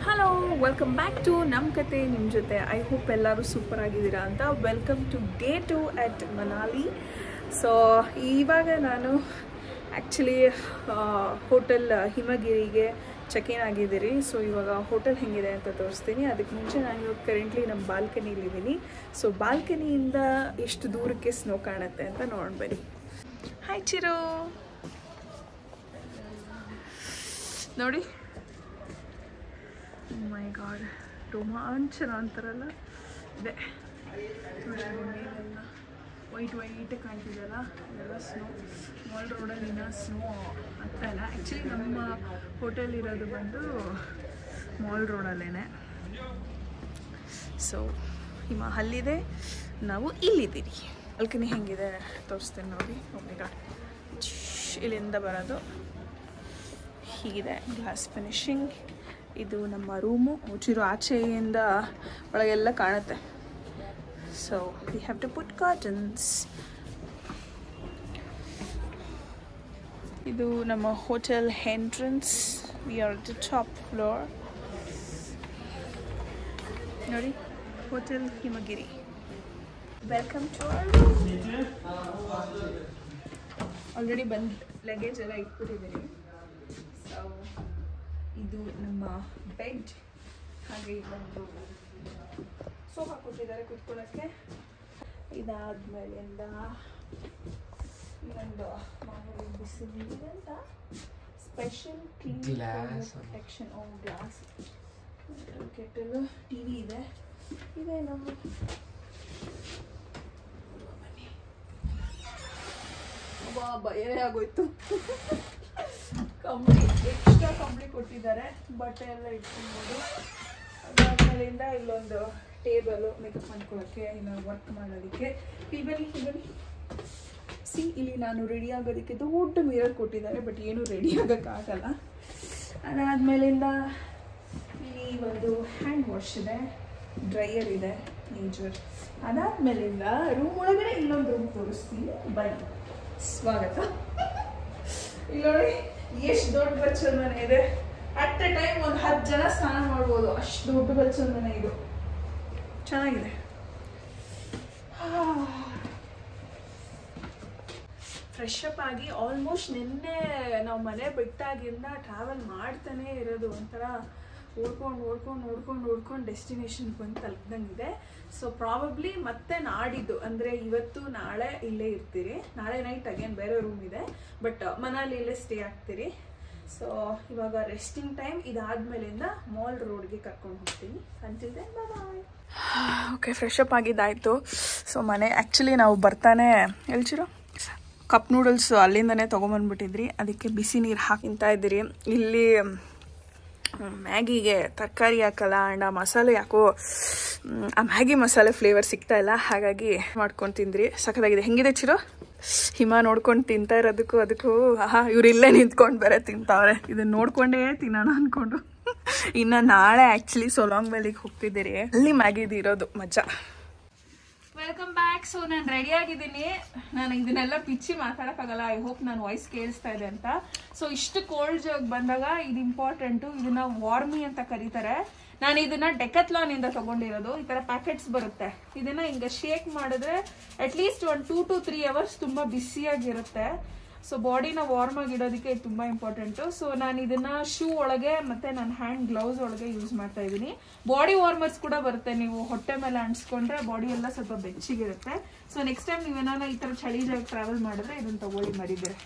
Hello, welcome back to ನಮ್ಮ ಕತೆ ನಿಮ್ಮ ಜೊತೆ. ಐ ಹೋಪ್ ಎಲ್ಲರೂ ಸೂಪರ್ ಆಗಿದ್ದೀರಾ ಅಂತ. ವೆಲ್ಕಮ್ ಟು ಡೇ 2 ಅಟ್ ಮನಾಲಿ. ಸೊ ಇವಾಗ ನಾನು ಆ್ಯಕ್ಚುಲಿ ಹೋಟೆಲ್ ಹಿಮಗಿರಿಗೆ ಚೆಕ್ ಇನ್ ಆಗಿದ್ದೀರಿ. ಸೊ ಇವಾಗ ಹೋಟೆಲ್ ಹೆಂಗಿದೆ ಅಂತ ತೋರಿಸ್ತೀನಿ. ಅದಕ್ಕೆ ಮುಂಚೆ ನಾನು ಇವಾಗ ಕರೆಂಟ್ಲಿ ನಮ್ಮ ಬಾಲ್ಕನಿಲಿದ್ದೀನಿ. ಸೊ ಬಾಲ್ಕನಿಯಿಂದ ಎಷ್ಟು ದೂರಕ್ಕೆ ಸ್ನೋ ಕಾಣುತ್ತೆ ಅಂತ ನೋಡ್ಬನ್ನಿ. ಹಾಯ್ ಚಿರು, ನೋಡಿ. ಮೈ ಗಾಡ್, ರೋಮಾಂಚನ ಅಂತಾರಲ್ಲ ಇದೆ. ಮೇಲೆಲ್ಲ ವೈಟ್ ಕಾಣ್ತಿದೆಯಲ್ಲ, ಇದೆಲ್ಲ ಸ್ನೋ. ಮಾಲ್ ರೋಡಲ್ಲಿನ ಸ್ನೋ ಆಗ್ತಾ ಇಲ್ಲ. ಆ್ಯಕ್ಚುಲಿ ನಮ್ಮ ಹೋಟೆಲ್ ಇರೋದು ಬಂದು ಮಾಲ್ ರೋಡಲ್ಲೇ. ಸೊ ಹಿಮ ಅಲ್ಲಿದೆ, ನಾವು ಇಲ್ಲಿದ್ದೀವಿ. ಬಾಲ್ಕನಿ ಹೆಂಗಿದೆ ತೋರಿಸ್ತೀನಿ ನೋಡಿ. ಓ ಗಾಡ್, ಇಲ್ಲಿಂದ ಬರೋದು ಹೀಗಿದೆ, ಗ್ಲಾಸ್ ಫಿನಿಶಿಂಗ್. ಇದು ನಮ್ಮ ರೂಮು. ಮುಚ್ಚಿರೋ ಆಚೆಯಿಂದ ಒಳಗೆಲ್ಲ ಕಾಣುತ್ತೆ. So we have to put curtains. ಇದು ನಮ್ಮ hotel entrance. We are the top floor. ನೋಡಿ, hotel Himagiri. Welcome to already ಬಂದು ಲಗೇಜ್ ಎಲ್ಲ ಇಟ್ಬಿಟ್ಟಿದ್ದೀನಿ. ಸೊ ಇದು ನಮ್ಮ ಬೆಡ್. ಹಾಗೆ ಇಲ್ಲೊಂದು ಸೋಫಾ ಕೊಟ್ಟಿದ್ದಾರೆ ಕೂತ್ಕೊಳ್ಳೋಕ್ಕೆ. ಇದಾದ್ಮೇಲಿಂದ ಇನ್ನೊಂದು ಮಾಮೂಲಿ ಬಿಸಿಲಿದೆ ಅಂತ ಸ್ಪೆಷಲ್ ಕ್ಲೀನ್ ಪ್ರೊಟೆಕ್ಷನ್ ಓ ಗ್ಲಾಸ್. ಕೆಟಲ್, ಟಿ ವಿ ಇದೆ. ಇದೆ ನಮ್ಮ ಭಯನೇ ಆಗೋಯ್ತು. ಕಂಬಳಿ, ಎಕ್ಸ್ಟ್ರಾ ಕಂಬಳಿ ಕೊಟ್ಟಿದ್ದಾರೆ, ಬಟ್ಟೆ ಎಲ್ಲ ಇಟ್ಕೊಬೋದು. ಅದಾದ್ಮೇಲಿಂದ ಇಲ್ಲೊಂದು ಟೇಬಲು ಮೇಕಪ್ ಮಾಡ್ಕೊಳ್ಳೋಕ್ಕೆ, ಇನ್ನು ವರ್ಕ್ ಮಾಡೋದಕ್ಕೆ. ಬನ್ನಿ ಸಿ, ಇಲ್ಲಿ ನಾನು ರೆಡಿ ಆಗೋದಕ್ಕೆ ದೊಡ್ಡ ಮಿರರ್ ಕೊಟ್ಟಿದ್ದಾರೆ, ಬಟ್ ಏನೂ ರೆಡಿ ಆಗೋಕ್ಕಾಗಲ್ಲ. ಅದಾದ್ಮೇಲಿಂದ ಇಲ್ಲಿ ಒಂದು ಹ್ಯಾಂಡ್ ವಾಶ್ ಇದೆ, ಡ್ರೈಯರ್ ಇದೆ ಮೇಜರ್. ಅದಾದ್ಮೇಲಿಂದ ರೂಮ್ ಒಳಗಡೆ ಇನ್ನೊಂದು ರೂಮ್ ತೋರಿಸ್ತೀನಿ, ಬನ್ನಿ. ಸ್ವಾಗತ. ಇಲ್ಲಿ ನೋಡಿ ಎಷ್ಟು ದೊಡ್ಡ ಬಚ್ಚಲ ಮನೆ ಇದೆ. ಅಟ್ ಎ ಟೈಮ್ ಒಂದು 10 ಜನ ಸ್ನಾನ ಮಾಡ್ಬೋದು, ಅಷ್ಟು ದೊಡ್ಡ ಬಚ್ಚಲ ಮನೆ ಇದು. ಚೆನ್ನಾಗಿದೆ. ಫ್ರೆಶ್ ಅಪ್ ಆಗಿ ಆಲ್ಮೋಸ್ಟ್ ನಿನ್ನೆ ನಾವು ಮನೆ ಬಿಟ್ಟಾಗಿಂದ ಟ್ರಾವೆಲ್ ಮಾಡ್ತಾನೆ ಇರೋದು. ಒಂಥರ ಓಡ್ಕೊಂಡು ಡೆಸ್ಟಿನೇಷನ್ಗೆ ಬಂದು ತಲುಪ್ದಂಗಿದೆ. ಸೊ ಪ್ರಾಬಬ್ಲಿ ಮತ್ತೆ ನಾಡಿದ್ದು ಅಂದರೆ ಇವತ್ತು ನಾಳೆ ಇಲ್ಲೇ ಇರ್ತೀರಿ. ನಾಳೆ ನೈಟ್ ಅಗೇನ್ ಬೇರೆ ರೂಮ್ ಇದೆ, ಬಟ್ ಮನಾಲಿಯಲ್ಲೇ ಸ್ಟೇ ಆಗ್ತೀರಿ. ಸೊ ಇವಾಗ ರೆಸ್ಟಿಂಗ್ ಟೈಮ್. ಇದಾದ್ಮೇಲಿಂದ ಮಾಲ್ ರೋಡ್ಗೆ ಕರ್ಕೊಂಡು ಹೋಗ್ತೀನಿ. Until then bye. Okay, fresh up ಆಗಿದ್ದಾಯಿತು. ಸೊ ಮನೆ ಆ್ಯಕ್ಚುಲಿ ನಾವು ಬರ್ತಾನೆ ಎಲ್ಚಿರೋ ಕಪ್ ನೂಡಲ್ಸ್ ಅಲ್ಲಿಂದನೇ ತೊಗೊಂಬಂದ್ಬಿಟ್ಟಿದ್ರಿ. ಅದಕ್ಕೆ ಬಿಸಿ ನೀರು ಹಾಕಿಂತ ಇದ್ದೀರಿ. ಇಲ್ಲಿ ಮ್ಯಾಗಿಗೆ ತರಕಾರಿ ಹಾಕಲ್ಲ ಆ್ಯಂಡ್ ಆ ಮಸಾಲೆ ಯಾಕೋ ಆ ಮ್ಯಾಗಿ ಮಸಾಲೆ ಫ್ಲೇವರ್ ಸಿಗ್ತಾ ಇಲ್ಲ. ಹಾಗಾಗಿ ಮಾಡ್ಕೊಂಡು ತಿಂದ್ರಿ. ಸಖತ್ತಾಗಿದೆ. ಹೆಂಗಿದೆ ಚಿರೋ? ಹಿಮ ನೋಡ್ಕೊಂಡು ತಿಂತಾ ಇರೋದಕ್ಕೂ ಅದಕ್ಕೂ ಇವ್ರು ಇಲ್ಲೇ ನಿಂತ್ಕೊಂಡು ಬೇರೆ ತಿಂತಾವ್ರೆ. ಇದನ್ನ ನೋಡ್ಕೊಂಡೇ ತಿನ್ನೋಣ ಅಂದ್ಕೊಂಡು. ಇನ್ನು ನಾಳೆ ಆ್ಯಕ್ಚುಲಿ ಸೊಲಾಂಗ್ ವ್ಯಾಲಿಗೆ ಹೋಗ್ತಿದ್ದೀರಿ. ಅಲ್ಲಿ ಮ್ಯಾಗಿದು ಇರೋದು ಮಜಾ. Welcome back. ಸೊ ನಾನು ರೆಡಿ ಆಗಿದ್ದೀನಿ. ನಾನು ಇದನ್ನೆಲ್ಲ ಪಿಚ್ಚಿ ಮಾತಾಡೋಕ್ಕಾಗಲ್ಲ. ಐ ಹೋಪ್ ನಾನು ವಾಯ್ಸ್ ಕೇಳಿಸ್ತಾ ಇದೆ ಅಂತ. ಸೊ ಇಷ್ಟು ಕೋಲ್ಡ್ ಜಾಗ್ ಬಂದಾಗ ಇದು ಇಂಪಾರ್ಟೆಂಟು. ಇದನ್ನ ವಾರ್ಮಿ ಅಂತ ಕರೀತಾರೆ. ನಾನು ಇದನ್ನ ಡೆಕತ್ಲಾನ್ ಇಂದ ತಗೊಂಡಿರೋದು. ಈ ತರ ಪ್ಯಾಕೆಟ್ಸ್ ಬರುತ್ತೆ. ಇದನ್ನ ಹಿಂಗೆ ಶೇಕ್ ಮಾಡಿದ್ರೆ ಅಟ್ಲೀಸ್ಟ್ ಒಂದು 2 to 3 hours ತುಂಬಾ ಬಿಸಿಯಾಗಿರುತ್ತೆ. ಸೊ ಬಾಡಿನ ವಾರ್ಮ್ ಆಗಿಡೋದಕ್ಕೆ ಇದು ತುಂಬಾ ಇಂಪಾರ್ಟೆಂಟು. ಸೊ ನಾನು ಇದನ್ನ ಶೂ ಒಳಗೆ ಮತ್ತೆ ನನ್ನ ಹ್ಯಾಂಡ್ ಗ್ಲೌಸ್ ಒಳಗೆ ಯೂಸ್ ಮಾಡ್ತಾ ಇದ್ದೀನಿ. ಬಾಡಿ ವಾರ್ಮರ್ಸ್ ಕೂಡ ಬರುತ್ತೆ. ನೀವು ಹೊಟ್ಟೆ ಮೇಲೆ ಅಂಟಿಸ್ಕೊಂಡ್ರೆ ಬಾಡಿ ಎಲ್ಲ ಸ್ವಲ್ಪ ಬೆಚ್ಚಗಿರುತ್ತೆ. ಸೊ ನೆಕ್ಸ್ಟ್ ಟೈಮ್ ನೀವೇನಾನ ಈ ತರ ಚಳಿ ಜಾಗ ಟ್ರಾವೆಲ್ ಮಾಡಿದ್ರೆ ಇದನ್ನ ತಗೊಳ್ಳಿ, ಮರಿಬೇರೆ.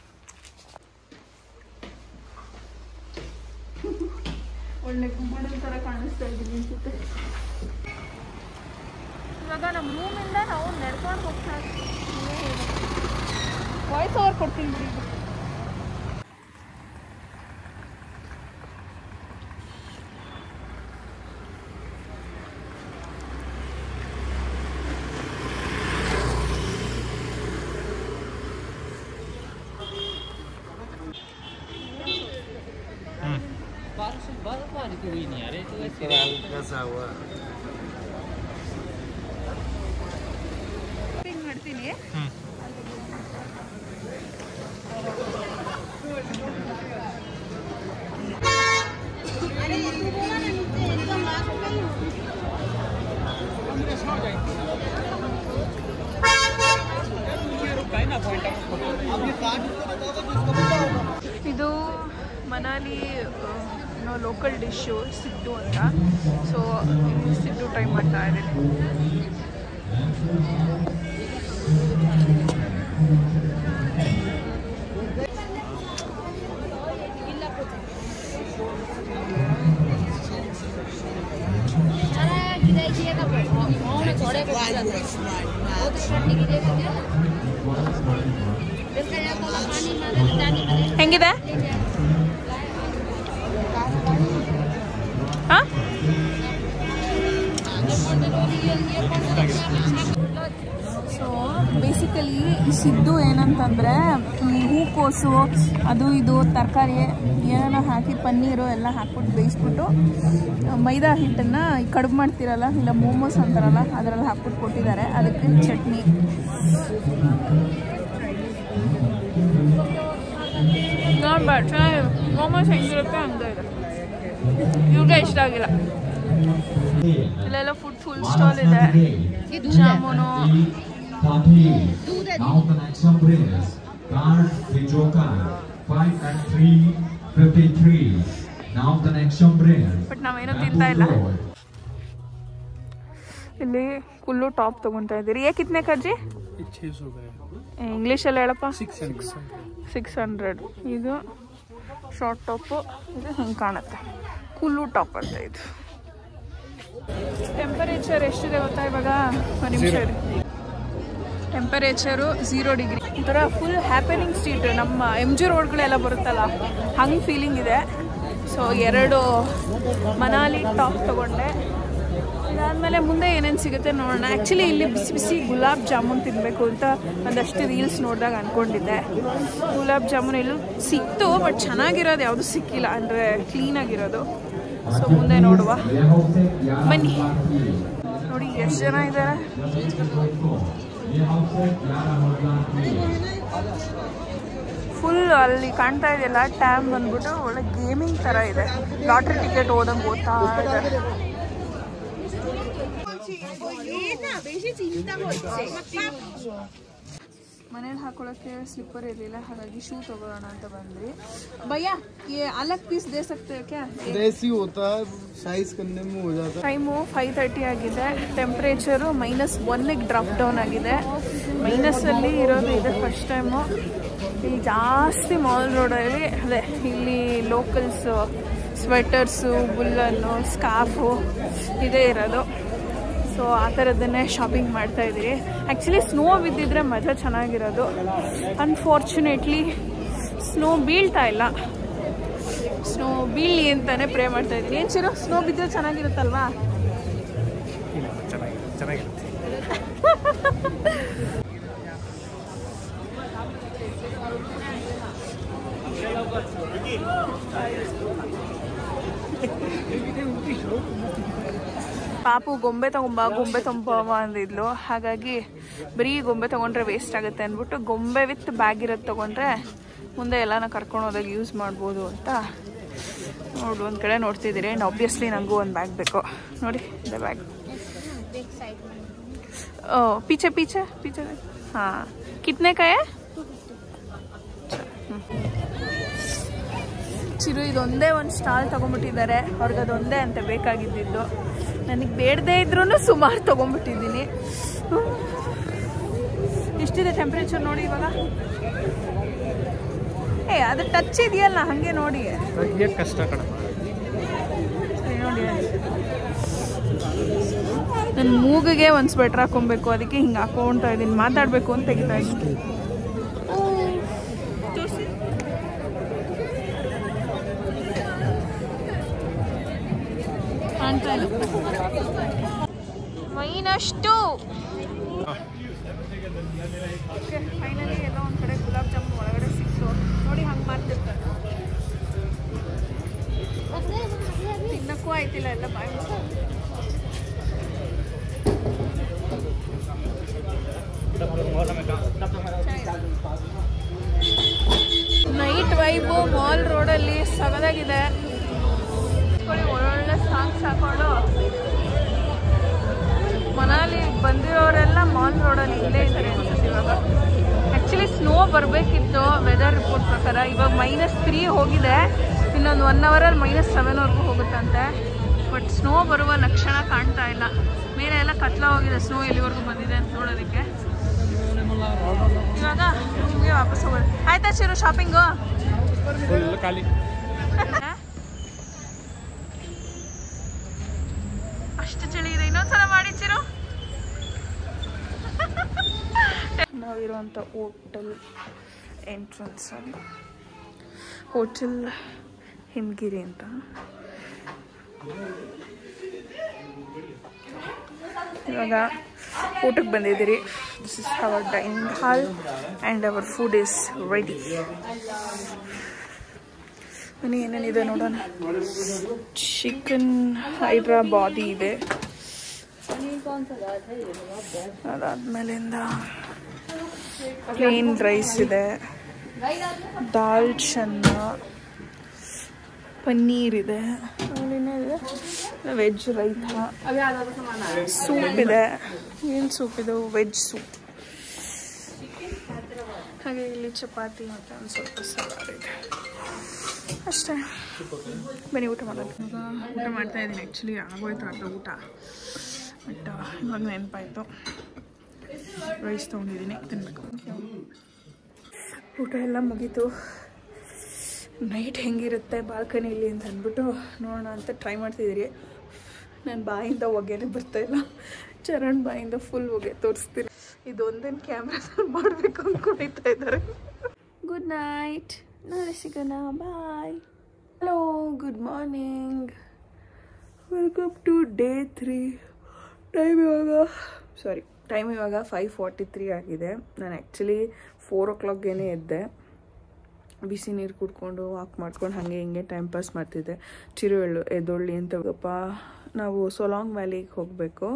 ಒಳ್ಳೆ ಕುಂಬಳದ ತರ ಕಾಣಿಸ್ತಾ ಇದ್ದೀನಿ ಅನ್ಸುತ್ತೆ. ಇವಾಗ ನಮ್ಮ ರೂಮಿಂದ ನಾವು ನಡ್ಕೊಂಡು ಹೋಗ್ತಾ ಇದ್ದೀವಿ. ವಾಯ್ಸ್ ಓವರ್ ಕೊಡ್ತೀನಿ ಬಿಡಿ. ಮಾಡ್ತೀನಿ. ಇದು ಮನಾಲಿ ಲೋಕಲ್ ಡಿಶ್ಶು ಸಿದ್ದು ಅಂತ. ಸೊ ಸಿದ್ದು ಟ್ರೈ ಮಾಡ್ತಾ ಇದ್ದೀನಿ. ಹೆಂಗಿದೆ? ಸೊ ಬೇಸಿಕಲಿ ಈ ಸಿದ್ದು ಏನಂತಂದರೆ ಈ ಹೂಕೋಸು ಅದು ಇದು ತರಕಾರಿ ಏನೇನೋ ಹಾಕಿ ಪನ್ನೀರು ಎಲ್ಲ ಹಾಕ್ಬಿಟ್ಟು ಬೇಯಿಸ್ಬಿಟ್ಟು ಮೈದಾ ಹಿಟ್ಟನ್ನು ಕಡುಬು ಮಾಡ್ತಿರಲ್ಲ, ಇಲ್ಲ ಮೋಮೋಸ್ ಅಂತಾರಲ್ಲ, ಅದರಲ್ಲಿ ಹಾಕ್ಬಿಟ್ಟು ಕೊಟ್ಟಿದ್ದಾರೆ. ಅದಕ್ಕೆ ಚಟ್ನಿ. ನಾಟ್ ಬ್ಯಾಡ್, ಚೆನ್ನಾಗಿದೆ. ಮೋಮೋಸ್ ಹೆಂಗಿರುತ್ತೆ ಹಂಗೆ ಇದೆ. ಇವ್ರಿಗೆ ಇಷ್ಟ ಆಗಿಲ್ಲ. ಇಲ್ಲೆಲ್ಲ ಫುಲ್ ಸ್ಟಾಲ್ ಇದೆ. ಜಾಮೂನು. ಬಟ್ ನಾವೇನೋ ತಿಂತಾ ಇಲ್ಲ. ಇಲ್ಲಿ ಕುಲ್ಲು ಟಾಪ್ ತಗೊಂತಾ ಇದ್ದೀರಿ. ಕಿತ್ನೆ ಕಜ್ಜಿ? ಇಂಗ್ಲೀಷಲ್ಲಿ ಹೇಳಪ್ಪ. 600. ಇದು ಶಾರ್ಟ್ ಟಾಪು. ಇದು ಹಿಂಗೆ ಕಾಣುತ್ತೆ. ಕುಲ್ಲು ಟಾಪ್ ಅಂತ ಇದು. ಟೆಂಪರೇಚರ್ ಎಷ್ಟಿದೆ ಗೊತ್ತಾ ಇವಾಗ? ಒಂದು ನಿಮಿಷ ಇರಿ. Temperature 0 degree. ಒಂಥರ ಫುಲ್ ಹ್ಯಾಪನಿಂಗ್ ಸ್ಟ್ರೀಟ್. ನಮ್ಮ MG ರೋಡ್ಗಳೆಲ್ಲ ಬರುತ್ತಲ್ಲ, ಹಂಗೆ ಫೀಲಿಂಗ್ ಇದೆ. ಸೊ 2 ಮನಾಲಿ ಟಾಪ್ ತೊಗೊಂಡೆ. ಇದಾದಮೇಲೆ ಮುಂದೆ ಏನೇನು ಸಿಗುತ್ತೆ ನೋಡೋಣ. ಆ್ಯಕ್ಚುಲಿ ಇಲ್ಲಿ ಬಿಸಿ ಬಿಸಿ ಗುಲಾಬ್ ಜಾಮೂನ್ ತಿನ್ನಬೇಕು ಅಂತ ಒಂದಷ್ಟು ರೀಲ್ಸ್ ನೋಡಿದಾಗ ಅಂದ್ಕೊಂಡಿದ್ದೆ. ಗುಲಾಬ್ ಜಾಮೂನ್ ಎಲ್ಲೂ ಸಿಕ್ತು, ಬಟ್ ಚೆನ್ನಾಗಿರೋದು ಯಾವುದು ಸಿಕ್ಕಿಲ್ಲ, ಅಂದರೆ ಕ್ಲೀನಾಗಿರೋದು. ಸೊ ಮುಂದೆ ನೋಡುವ, ಬನ್ನಿ. ನೋಡಿ ಎಷ್ಟು ಜನ ಇದ್ದಾರೆ. ಫುಲ್ ಅಲ್ಲಿ ಕಾಣ್ತಾ ಇದೆಯಲ್ಲ, ಟ್ಯಾಮ್ ಬಂದ್ಬಿಟ್ಟು ಒಳ್ಳೆ ಗೇಮಿಂಗ್ ಥರ ಇದೆ. ಲಾಟ್ರಿ ಟಿಕೆಟ್ ಓದಂಗೆ ಓದ್ತಾ ಇದೆ. ಮನೇಲಿ ಹಾಕೊಳ್ಳೋಕ್ಕೆ ಸ್ಲಿಪ್ಪರ್ ಇರಲಿಲ್ಲ, ಹಾಗಾಗಿ ಶೂ ತಗೊಳ್ಳೋಣ ಅಂತ ಬಂದ್ವಿ. ಭಯ್ಯ ಅಲಗ್ ಪೀಸ್ ದೇ ಸಕ್ತೆ ಕ್ಯಾ? ದೇಸಿ ಹೋತಾ ಹೈ, ಸೈಜ್ ಕರ್ನೆ ಮೇ ಹೋ ಜಾತಾ. ಟೈಮು 5:30 ಆಗಿದೆ. ಟೆಂಪ್ರೇಚರು -1ಗೆ ಡ್ರಾಪ್ ಡೌನ್ ಆಗಿದೆ. ಮೈನಸ್ಸಲ್ಲಿ ಇರೋದು ಇದೆ ಫಸ್ಟ್ ಟೈಮು. ಇಲ್ಲಿ ಜಾಸ್ತಿ ಮಾಲ್ ರೋಡಲ್ಲಿ ಅದೇ ಇಲ್ಲಿ ಲೋಕಲ್ಸು ಸ್ವೆಟರ್ಸು, ಬುಲ್ಲನ್ನು, ಸ್ಕಾರ್ಫು ಇದೇ ಇರೋದು. ಸೊ ಆ ಥರದನ್ನೇ ಶಾಪಿಂಗ್ ಮಾಡ್ತಾ ಇದ್ದೀರಿ. ಆ್ಯಕ್ಚುಲಿ ಸ್ನೋ ಬಿದ್ದಿದ್ರೆ ಮಜಾ ಚೆನ್ನಾಗಿರೋದು. ಅನ್ಫಾರ್ಚುನೇಟ್ಲಿ ಸ್ನೋ ಬೀಳ್ತಾ ಇಲ್ಲ. ಸ್ನೋ ಬೀಳಲಿ ಅಂತಾನೆ ಪ್ರೇ ಮಾಡ್ತಾ ಇದ್ದೀನಿ. ಏನು ಚಿರು, ಸ್ನೋ ಬಿದ್ದರೆ ಚೆನ್ನಾಗಿರುತ್ತಲ್ವಾ? ಚೆನ್ನಾಗಿರುತ್ತೆ. ಪಾಪು ಗೊಂಬೆ ತಗೊಂಬ ಅಂದಿದ್ಲು. ಹಾಗಾಗಿ ಬರೀ ಗೊಂಬೆ ತೊಗೊಂಡ್ರೆ ವೇಸ್ಟ್ ಆಗುತ್ತೆ ಅಂದ್ಬಿಟ್ಟು ಗೊಂಬೆ ವಿತ್ ಬ್ಯಾಗ್ ಇರೋದು ತೊಗೊಂಡ್ರೆ ಮುಂದೆ ಎಲ್ಲನ ಕರ್ಕೊಂಡು ಹೋದಾಗ ಯೂಸ್ ಮಾಡ್ಬೋದು ಅಂತ ಒಂದು ಕಡೆ ನೋಡ್ತಿದ್ದೀರಿ. ಆ್ಯಂಡ್ ಆಬ್ವಿಯಸ್ಲಿ ನನಗೂ ಒಂದು ಬ್ಯಾಗ್ ಬೇಕು. ನೋಡಿ ಇದೆ ಬ್ಯಾಗ್. ಪೀಚೆ ಪೀಚೆ ಪೀಚೆ ಹಾಂ. ಕಿತ್ನೆ ಕಾಯೆ? ಚಿರು ಇದೊಂದೇ ಒಂದು ಸ್ಟಾಲ್ ತೊಗೊಂಡ್ಬಿಟ್ಟಿದ್ದಾರೆ. ಅವ್ರಿಗೆ ಅದೊಂದೇ ಅಂತ ಬೇಕಾಗಿದ್ದಿದ್ದು. ನನಗೆ ಬೇಡದೇ ಇದ್ರೂ ಸುಮಾರು ತೊಗೊಂಡ್ಬಿಟ್ಟಿದ್ದೀನಿ. ಎಷ್ಟಿದೆ ಟೆಂಪ್ರೇಚರ್ ನೋಡಿ ಇವಾಗ? ಅದು ಟಚ್ ಇದೆಯಲ್ಲ, ಹಾಗೆ ನೋಡಿ. ಕಷ್ಟ ಸರಿ ನೋಡಿ, ನನ್ನ ಮೂಗಿಗೆ ಒಂದು ಸ್ವೆಟ್ರ್ ಹಾಕೊಬೇಕು, ಅದಕ್ಕೆ ಹಿಂಗೆ ಹಾಕೊಳ್ತಾ ಇದ್ದೀನಿ. ಮಾತಾಡಬೇಕು ಅಂತ ತೆಗಿತಾ ಇದ್ದೀನಿ. ಮೈನಷ್ಟು ಓಕೆ. ಫೈನಲಿ ಎಲ್ಲ ಒಂದು ಕಡೆ ಗುಲಾಬ್ ಜಾಮೂನ್ ಒಳಗಡೆ ಸಿಕ್ತು. ನೋಡಿ ಹಂಗೆ ಮಾಡ್ತಿರ್ತಾರೆ. ತಿನ್ನಕ್ಕೂ ಆಯ್ತಿಲ್ಲ, ಎಲ್ಲ ಬಾಯ್. ನೈಟ್ ವೈಬು ಮಾಲ್ ರೋಡಲ್ಲಿ ಸಗದಾಗಿದೆ. ಒಳ್ಳೊಳ್ಳೆ ಸಾಂಗ್ಸ್ ಹಾಕೊಂಡು ಮನಾಲಿ ಬರಬೇಕಿತ್ತು ವೆದರ್ ರಿಪೋರ್ಟ್ ಪ್ರಕಾರ. ಇವಾಗ -3 ಹೋಗಿದೆ, ಇನ್ನೊಂದು 1 ಅವರಲ್ಲಿ -7ವರೆಗೂ ಹೋಗುತ್ತಂತೆ. ಬಟ್ ಸ್ನೋ ಬರುವ ಲಕ್ಷಣ ಕಾಣ್ತಾ ಇಲ್ಲ. ಮೇಲೆ ಎಲ್ಲ ಕತ್ಲ ಹೋಗಿದೆ, ಸ್ನೋ ಎಲ್ಲಿವರೆಗೂ ಬಂದಿದೆ ಅಂತ ನೋಡೋದಕ್ಕೆ. ಇವಾಗ ರೂಮ್ಗೆ ವಾಪಸ್ ಹೋಗೋದು. ಆಯ್ತಾ ಚಿರು ಶಾಪಿಂಗು? ಅಷ್ಟು ಚಳಿ ಇದೆ, ಇನ್ನೊಂದ್ಸಲ ಮಾಡಿ ಚಿರು. ನಾವಿರುವಂಥ ಹೋಟೆಲ್ ಎಂಟ್ರೆನ್ಸ್ ಅಲ್ಲಿ ಹೋಟೆಲ್ ಹಿಮಗಿರಿ ಅಂತ. ಇವಾಗ ಊಟಕ್ಕೆ ಬಂದಿದ್ದೀರಿ. This is our dining hall and our food is ready. ಬನ್ನಿ ಏನೇನಿದೆ ನೋಡೋಣ. ಚಿಕನ್ ಹೈದ್ರಾಬಾದಿ ಇದೆ, ಅದಾದ್ಮೇಲಿಂದ ಪ್ಲೇನ್ ರೈಸ್ ಇದೆ, ದಾಲ್ ಚೆನ್ನ, ಪನ್ನೀರ್ ಇದೆ, ವೆಜ್ ರೈತ, ಸೂಪ್ ಇದೆ. ಏನು ಸೂಪ್ ಇದು? Veg soup. ಹಾಗೆ ಇಲ್ಲಿ ಚಪಾತಿ ಮತ್ತು ಒಂದು ಸ್ವಲ್ಪ ಸಲಾಡ್ ಇದೆ, ಅಷ್ಟೇ. ಬನ್ನಿ ಊಟ ಮಾಡೋದು. ಊಟ ಮಾಡ್ತಾ ಇದ್ದೀನಿ. ಆ್ಯಕ್ಚುಲಿ ಆಗೋಯ್ತು ಅರ್ಧ ಊಟ, ಬಟ್ ಇವಾಗ ನೆನಪಾಯಿತು. ರೈಸ್ ತೊಗೊಂಡಿದ್ದೀನಿ, ತಿನ್ನಬೇಕು. ಊಟ ಎಲ್ಲ ಮುಗೀತು. ನೈಟ್ ಹೆಂಗಿರುತ್ತೆ ಬಾಲ್ಕನಿಲಿ ಅಂತ ಅಂದ್ಬಿಟ್ಟು ನೋಡೋಣ ಅಂತ ಟ್ರೈ ಮಾಡ್ತಿದ್ದೀರಿ. ನನ್ನ ಬಾಯಿಂದ ಹೊಗೆನೇ ಬರ್ತಾಯಿಲ್ಲ. ಚರಣ್ ಬಾಯಿಂದ ಫುಲ್ ಹೊಗೆ ತೋರಿಸ್ತೀನಿ. ಇದೊಂದೇನು ಕ್ಯಾಮ್ರಾದಲ್ಲಿ ಮಾಡಬೇಕು ಅಂದ್ಕೊಂಡಿರ್ತಾ ಇದ್ದಾರೆ. ಗುಡ್ ನೈಟ್, ನಾಳೆ ಸಿಗೋಣ, bye. Hello, good morning, welcome to day 3. Time ಇವಾಗ 5:43 ಆಗಿದೆ. ನಾನು ಆ್ಯಕ್ಚುಲಿ 4 o'clockಗೇನೆ ಎದ್ದೆ. ಬಿಸಿ ನೀರು ಕುಡ್ಕೊಂಡು ವಾಕ್ ಮಾಡ್ಕೊಂಡು ಹಾಗೆ ಹಿಂಗೆ ಟೈಮ್ ಪಾಸ್ ಮಾಡ್ತಿದ್ದೆ. ಚಿರು ಎದ್ದೊಳ್ಳಿ ಅಂತ. ನಾವು ಸೊಲಾಂಗ್ ವ್ಯಾಲಿಗೆ ಹೋಗಬೇಕು.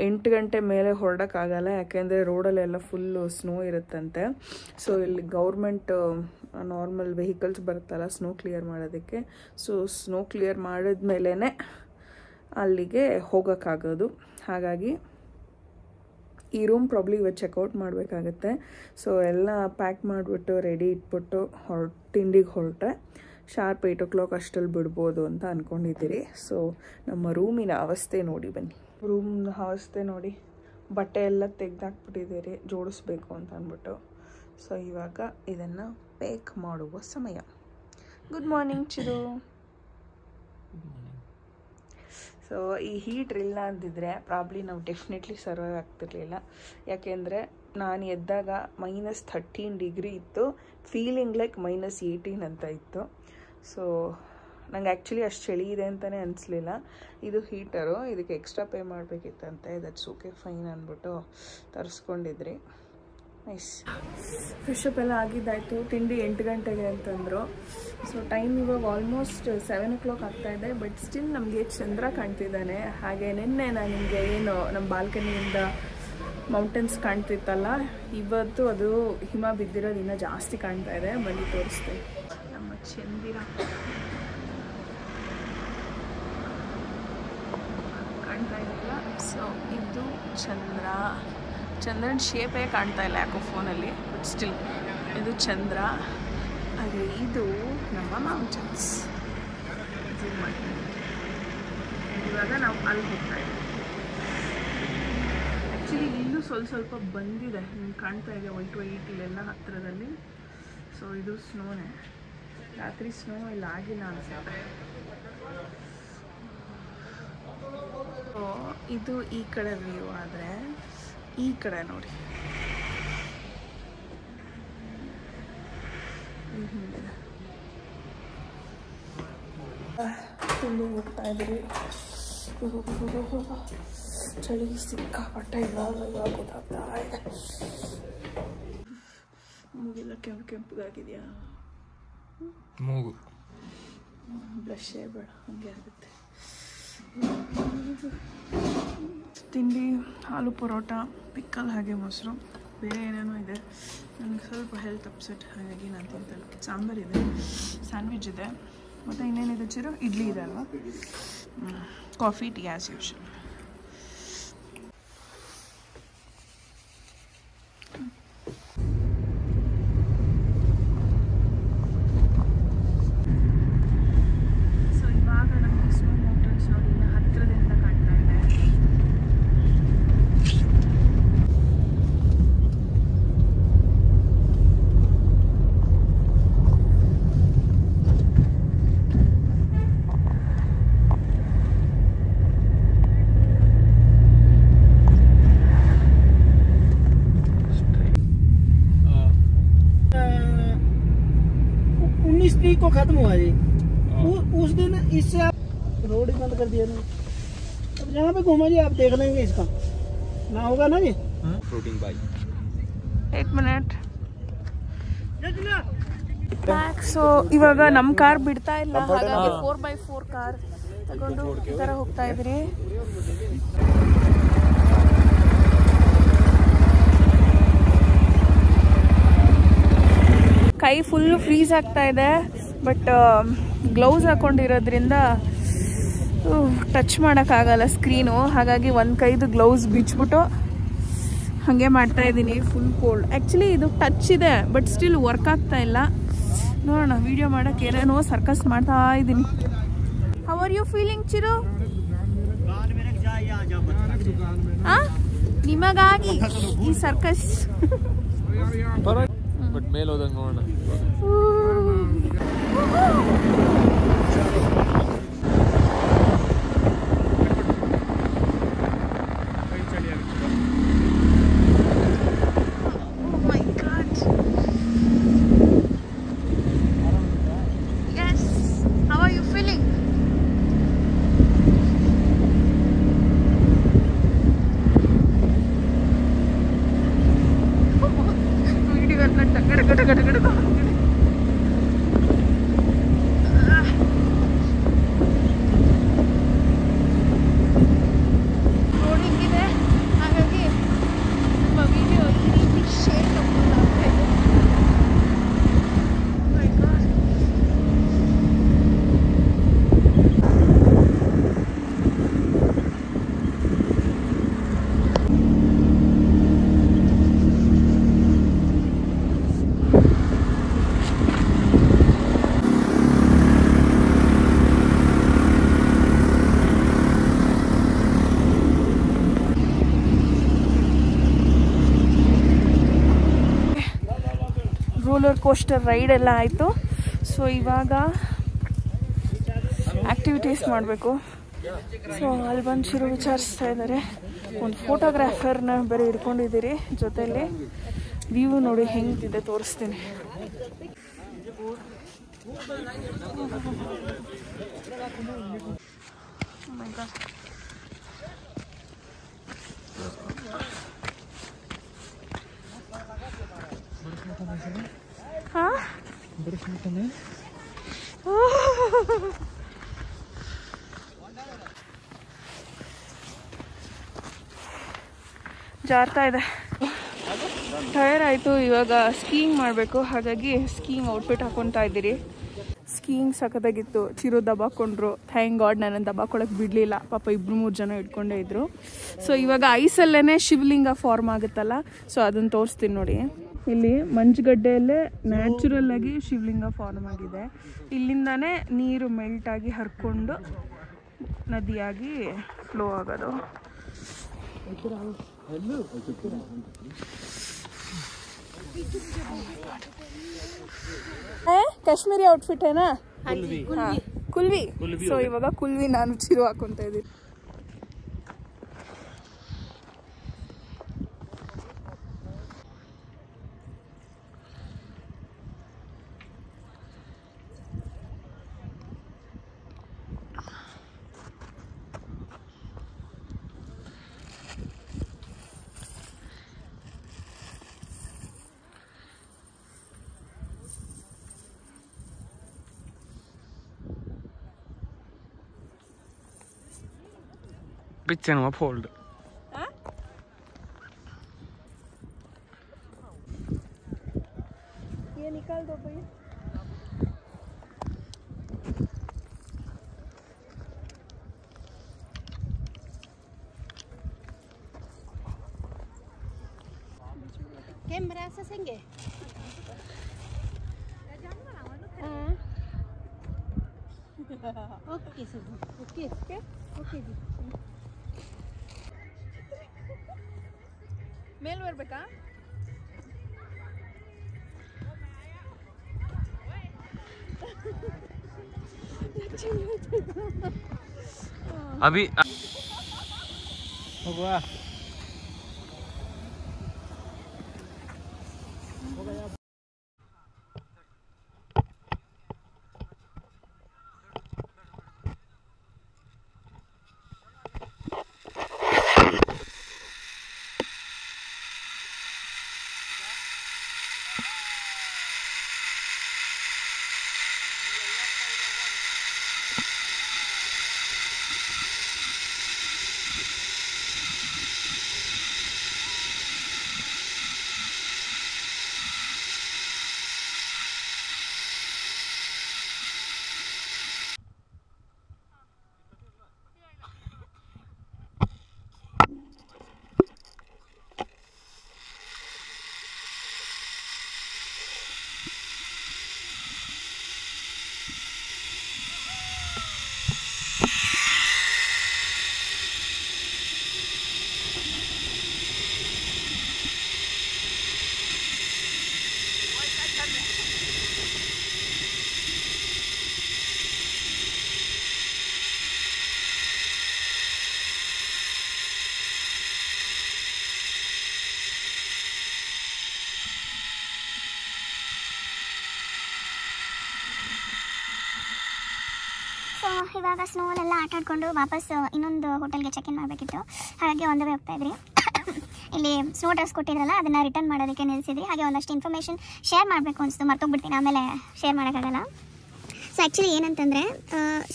8 ಗಂಟೆ ಮೇಲೆ ಹೊರಡೋಕ್ಕಾಗಲ್ಲ, ಯಾಕೆಂದರೆ ರೋಡಲ್ಲೆಲ್ಲ ಫುಲ್ಲು ಸ್ನೋ ಇರುತ್ತಂತೆ. ಸೊ ಇಲ್ಲಿ ಗೌರ್ಮೆಂಟ್ ನಾರ್ಮಲ್ ವೆಹಿಕಲ್ಸ್ ಬರುತ್ತಲ್ಲ ಸ್ನೋ ಕ್ಲಿಯರ್ ಮಾಡೋದಕ್ಕೆ. ಸೊ ಸ್ನೋ ಕ್ಲಿಯರ್ ಮಾಡಿದ್ಮೇಲೆ ಅಲ್ಲಿಗೆ ಹೋಗೋಕ್ಕಾಗೋದು. ಹಾಗಾಗಿ ಈ ರೂಮ್ ಪ್ರಾಬ್ಲಿ ಇವತ್ತು ಚೆಕ್ಔಟ್ ಮಾಡಬೇಕಾಗತ್ತೆ. ಸೊ ಎಲ್ಲ ಪ್ಯಾಕ್ ಮಾಡಿಬಿಟ್ಟು ರೆಡಿ ಇಟ್ಬಿಟ್ಟು ತಿಂಡಿಗೆ ಹೊರಟ್ರೆ ಶಾರ್ಪ್ 8 o'clock ಅಷ್ಟಲ್ಲಿ ಬಿಡ್ಬೋದು ಅಂತ ಅಂದ್ಕೊಂಡಿದ್ದೀರಿ. ಸೊ ನಮ್ಮ ರೂಮಿನ ಅವಸ್ಥೆ ನೋಡಿ ಬನ್ನಿ. ರೂಮ್ನ ಅವಸ್ಥೆ ನೋಡಿ, ಬಟ್ಟೆ ಎಲ್ಲ ತೆಗೆದಾಕ್ಬಿಟ್ಟಿದ್ದೀರಿ ಜೋಡಿಸ್ಬೇಕು ಅಂತ ಅಂದ್ಬಿಟ್ಟು. ಸೊ ಇವಾಗ ಇದನ್ನು ಪ್ಯಾಕ್ ಮಾಡುವ ಸಮಯ. Good morning Chiru. ಸೊ ಈ ಹೀಟ್ರ್ ಇಲ್ಲ ಅಂದಿದ್ರೆ ಪ್ರಾಬ್ಲಿ ನಾವು ಡೆಫಿನೆಟ್ಲಿ ಸರ್ವೈವ್ ಆಗ್ತಿರ್ಲಿಲ್ಲ. ಯಾಕೆಂದರೆ ನಾನು ಎದ್ದಾಗ -13 ಡಿಗ್ರಿ ಇತ್ತು, ಫೀಲಿಂಗ್ ಲೈಕ್ -18 ಅಂತ ಇತ್ತು. ಸೊ ನಂಗೆ ಆ್ಯಕ್ಚುಲಿ ಅಷ್ಟು ಚಳಿ ಇದೆ ಅಂತಲೇ ಅನಿಸ್ಲಿಲ್ಲ. ಇದು ಹೀಟರು, ಇದಕ್ಕೆ ಎಕ್ಸ್ಟ್ರಾ ಪೇ ಮಾಡಬೇಕಿತ್ತಂತೆ. ದಟ್ಸ್ ಓಕೆ ಫೈನ್ ಅಂದ್ಬಿಟ್ಟು ತರಿಸ್ಕೊಂಡಿದ್ರಿ. ನೈಸ್. ಫ್ರೆಶಪ್ ಎಲ್ಲ ಆಗಿದ್ದಾಯಿತು. ತಿಂಡಿ 8 ಗಂಟೆಗೆ ಅಂತಂದರು. ಸೊ ಟೈಮ್ ಇವಾಗ ಆಲ್ಮೋಸ್ಟ್ 7 o'clock ಆಗ್ತಾಯಿದೆ. ಬಟ್ ಸ್ಟಿಲ್ ನಮಗೆ ಚಂದ್ರ ಕಾಣ್ತಿದ್ದಾನೆ. ಹಾಗೆ ನಿನ್ನೆ ನಾನು ನಿಮಗೆ ಏನು ನಮ್ಮ ಬಾಲ್ಕನಿಯಿಂದ ಮೌಂಟೇನ್ಸ್ ಕಾಣ್ತಿತ್ತಲ್ಲ, ಇವತ್ತು ಅದು ಹಿಮ ಬಿದ್ದಿರೋದು ಇನ್ನೂ ಜಾಸ್ತಿ ಕಾಣ್ತಾ ಇದೆ. ಬನ್ನಿ ತೋರಿಸ್ತೀನಿ. ನಮ್ಮ ಚಂದಿರ ಕಾಣ್ತಾ ಇದೆಯಲ್ಲ, ಸೊ ಇದು ಚಂದ್ರ. ಚಂದ್ರನ ಶೇಪೇ ಕಾಣ್ತಾ ಇಲ್ಲ ಯಾಕೋ ಫೋನಲ್ಲಿ, ಬಟ್ ಸ್ಟಿಲ್ ಇದು ಚಂದ್ರ. ಹಾಗೆ ಇದು ನಮ್ಮ ಮೌಂಟೇನ್ಸ್. ಇವಾಗ ನಾವು ಅಲ್ಲಿ ಹೋಗ್ತಾ ಇದ್ದೀವಿ. ಆ್ಯಕ್ಚುಲಿ ಇಲ್ಲೂ ಸ್ವಲ್ಪ ಬಂದಿದೆ, ನಿಮ್ಗೆ ಕಾಣ್ತಾ ಇದೆ ವೈಟ್ ಇಲ್ಲೆಲ್ಲ ಹತ್ತಿರದಲ್ಲಿ. ಸೊ ಇದು ಸ್ನೋನೇ. ರಾತ್ರಿ ಸ್ನೋ ಇಲ್ಲಿ ಆಗಿಲ್ಲ ಅನ್ಸುತ್ತೆ. ಸೊ ಇದು ಈ ಕಡೆ ವ್ಯೂ. ಆದರೆ ಈ ಕಡೆ ನೋಡಿ, ತಿಂಡಿ ಹೋಗ್ತಾ ಇದ್ರಿ. ಚಳಿ ಸಿಕ್ಕಾಪಟ್ಟೆ ಇವಾಗ ಗೊತ್ತಾಗ್ತಾ ಇದೆ. ಮೂಗೆಲ್ಲ ಕೆಂಪಗಾಗಿದೆಯಾ? ಮೂಗು ಬ್ಲಶ್ಶೇ ಬೇಡ, ಹಂಗೆ ಆಗುತ್ತೆ. ತಿಂಡಿ ಆಲೂ ಪರೋಟ, ಪಿಕ್ಕಲ್, ಹಾಗೆ ಮೊಸರು, ಬೇರೆ ಏನೇನೋ ಇದೆ. ನನಗೆ ಸ್ವಲ್ಪ ಹೆಲ್ತ್ ಅಪ್ಸೆಟ್, ಹಾಗಾಗಿ ನಾನು ತಿಂತಲ್ಲ. ಸಾಂಬಾರಿದೆ, ಸ್ಯಾಂಡ್ವಿಚ್ ಇದೆ, ಮತ್ತು ಇನ್ನೇನಿದೆ ಚಿರು? ಇಡ್ಲಿ ಇದೆ ಅಲ್ವಾ? Coffee, tea as usual. Week को खत्म हुआ जी। उस दिन इससे आप रोड ही बंद कर दिया ना। अब जहाँ पे घूमा जी आप देख लेंगे इसका ना होगा ना जी। Floating bike 1 minute. ಸೊ ಇವಾಗ ನಮ್ಮ ಕಾರ್ ಬಿಡ್ತಾ ಇಲ್ಲ, ಹಾಗಾಗಿ 4x4 ಕಾರ್ ತಗೊಂಡು ಈ ಥರ ಹೋಗ್ತಾ ಇದ್ರಿ. ಕೈ ಫುಲ್ಲು ಫ್ರೀಸ್ ಆಗ್ತಾ ಇದೆ, ಬಟ್ ಗ್ಲೌಸ್ ಹಾಕೊಂಡಿರೋದ್ರಿಂದ ಟಚ್ ಮಾಡೋಕ್ಕಾಗಲ್ಲ ಸ್ಕ್ರೀನು. ಹಾಗಾಗಿ ಒಂದು ಕೈದು ಗ್ಲೌಸ್ ಬಿಚ್ಬಿಟ್ಟು ಹಾಗೆ ಮಾಡ್ತಾ ಇದ್ದೀನಿ. Full cold. ಆ್ಯಕ್ಚುಲಿ ಇದು ಟಚ್ ಇದೆ, ಬಟ್ ಸ್ಟಿಲ್ ವರ್ಕ್ ಆಗ್ತಾ ಇಲ್ಲ. ನೋಡೋಣ, ವಿಡಿಯೋ ಮಾಡೋಕ್ಕೆ ಏನೇನೋ ಸರ್ಕಸ್ ಮಾಡ್ತಾ ಇದ್ದೀನಿ. How are you feeling Chiru? ನಿಮಗಾಗಿ ಈ ಸರ್ಕಸ್. ಬಟ್ ಮೇಲೆ ಹೋದಂಗೆ ನೋಡೋಣ. ರೋಲರ್ ಕೋಸ್ಟರ್ ರೈಡ್ ಎಲ್ಲ ಆಯಿತು. ಸೊ ಇವಾಗ ಆ್ಯಕ್ಟಿವಿಟೀಸ್ ಮಾಡಬೇಕು. ಸೊ ಅಲ್ಲಿ ಬಂದು ಚಿರು ವಿಚಾರಿಸ್ತಾ ಇದ್ದಾರೆ. ಒಂದು ಫೋಟೋಗ್ರಾಫರ್ನ ಬೇರೆ ಹಿಡ್ಕೊಂಡಿದ್ದೀರಿ ಜೊತೆಯಲ್ಲಿ. ವ್ಯೂ ನೋಡಿ ಹೆಂಗಿದೆ ತೋರಿಸ್ತೀನಿ. हाँ ಜಾರ್ತಾ ಇದೆ. ಟಯರ್ ಆಯಿತು. ಇವಾಗ ಸ್ಕೀಯಿಂಗ್ ಮಾಡಬೇಕು. ಹಾಗಾಗಿ ಸ್ಕೀಯಿಂಗ್ ಔಟ್ಫಿಟ್ ಹಾಕೊತಾ ಇದ್ದೀರಿ. ಸ್ಕೀಯಿಂಗ್ ಸಖತ್ತಾಗಿತ್ತು. ಚಿರು ದಬಾಕೊಂಡ್ರು. ಥ್ಯಾಂಕ್ ಗಾಡ್ ನನ್ನನ್ನು ದಬಾಕೊಳಕ್ಕೆ ಬಿಡಲಿಲ್ಲ. ಪಾಪ 2-3 ಜನ ಇಟ್ಕೊಂಡೇ ಇದ್ರು. ಸೊ ಇವಾಗ ಐಸಲ್ಲೇ ಶಿವಲಿಂಗ ಫಾರ್ಮ್ ಆಗುತ್ತಲ್ಲ, ಸೊ ಅದನ್ನು ತೋರಿಸ್ತೀನಿ ನೋಡಿ. ಇಲ್ಲಿ ಮಂಜುಗಡ್ಡೆಯಲ್ಲೇ ನ್ಯಾಚುರಲ್ ಆಗಿ ಶಿವಲಿಂಗ ಫಾರ್ಮ್ ಆಗಿದೆ. ಇಲ್ಲಿಂದಾನೇ ನೀರು ಮೆಲ್ಟ್ ಆಗಿ ಹರ್ಕೊಂಡು ನದಿಯಾಗಿ ಫ್ಲೋ ಆಗೋದು. ಕಾಶ್ಮೀರಿ ಔಟ್ಫಿಟ್ ಏನಾ? ಕುಲ್ವಿ. ಸೊ ಇವಾಗ ಕುಲ್ವಿ ನಾನು ಚಿರು ಹಾಕೊಂತ ಇದ್ದೀನಿ. पिक्चर में फोल्ड ये निकाल दो भाई. कैमरा से संगे okay sir okay okay okay जी ಮೇಲ್ ಬರ್ಬೇಕಾ? अभी होगा ಇವಾಗ ಸ್ನೋಲೆಲ್ಲ ಆಟ ಆಡ್ಕೊಂಡು ವಾಪಸ್ ಇನ್ನೊಂದು ಹೋಟೆಲ್ಗೆ ಚೆಕ್ ಇನ್ ಮಾಡಬೇಕಿತ್ತು. ಹಾಗೆ ಆನ್ ದ ವೇ ಹೋಗ್ತಾ ಇದ್ರಿ. ಇಲ್ಲಿ ಸ್ನೋ ಡ್ರೆಸ್ ಕೊಟ್ಟಿದ್ರಲ್ಲ ಅದನ್ನು ರಿಟರ್ನ್ ಮಾಡೋದಕ್ಕೆ ನಿಲ್ಲಿಸಿದ್ರಿ. ಹಾಗೆ ಒಂದಷ್ಟು ಇನ್ಫಾರ್ಮೇಷನ್ ಶೇರ್ ಮಾಡಬೇಕು ಅನಿಸ್ತು, ಮರ್ತೋಗ್ಬಿಡ್ತೀನಿ, ಆಮೇಲೆ ಶೇರ್ ಮಾಡೋಕ್ಕಾಗಲ್ಲ. ಸೊ ಆ್ಯಕ್ಚುಲಿ ಏನಂತಂದರೆ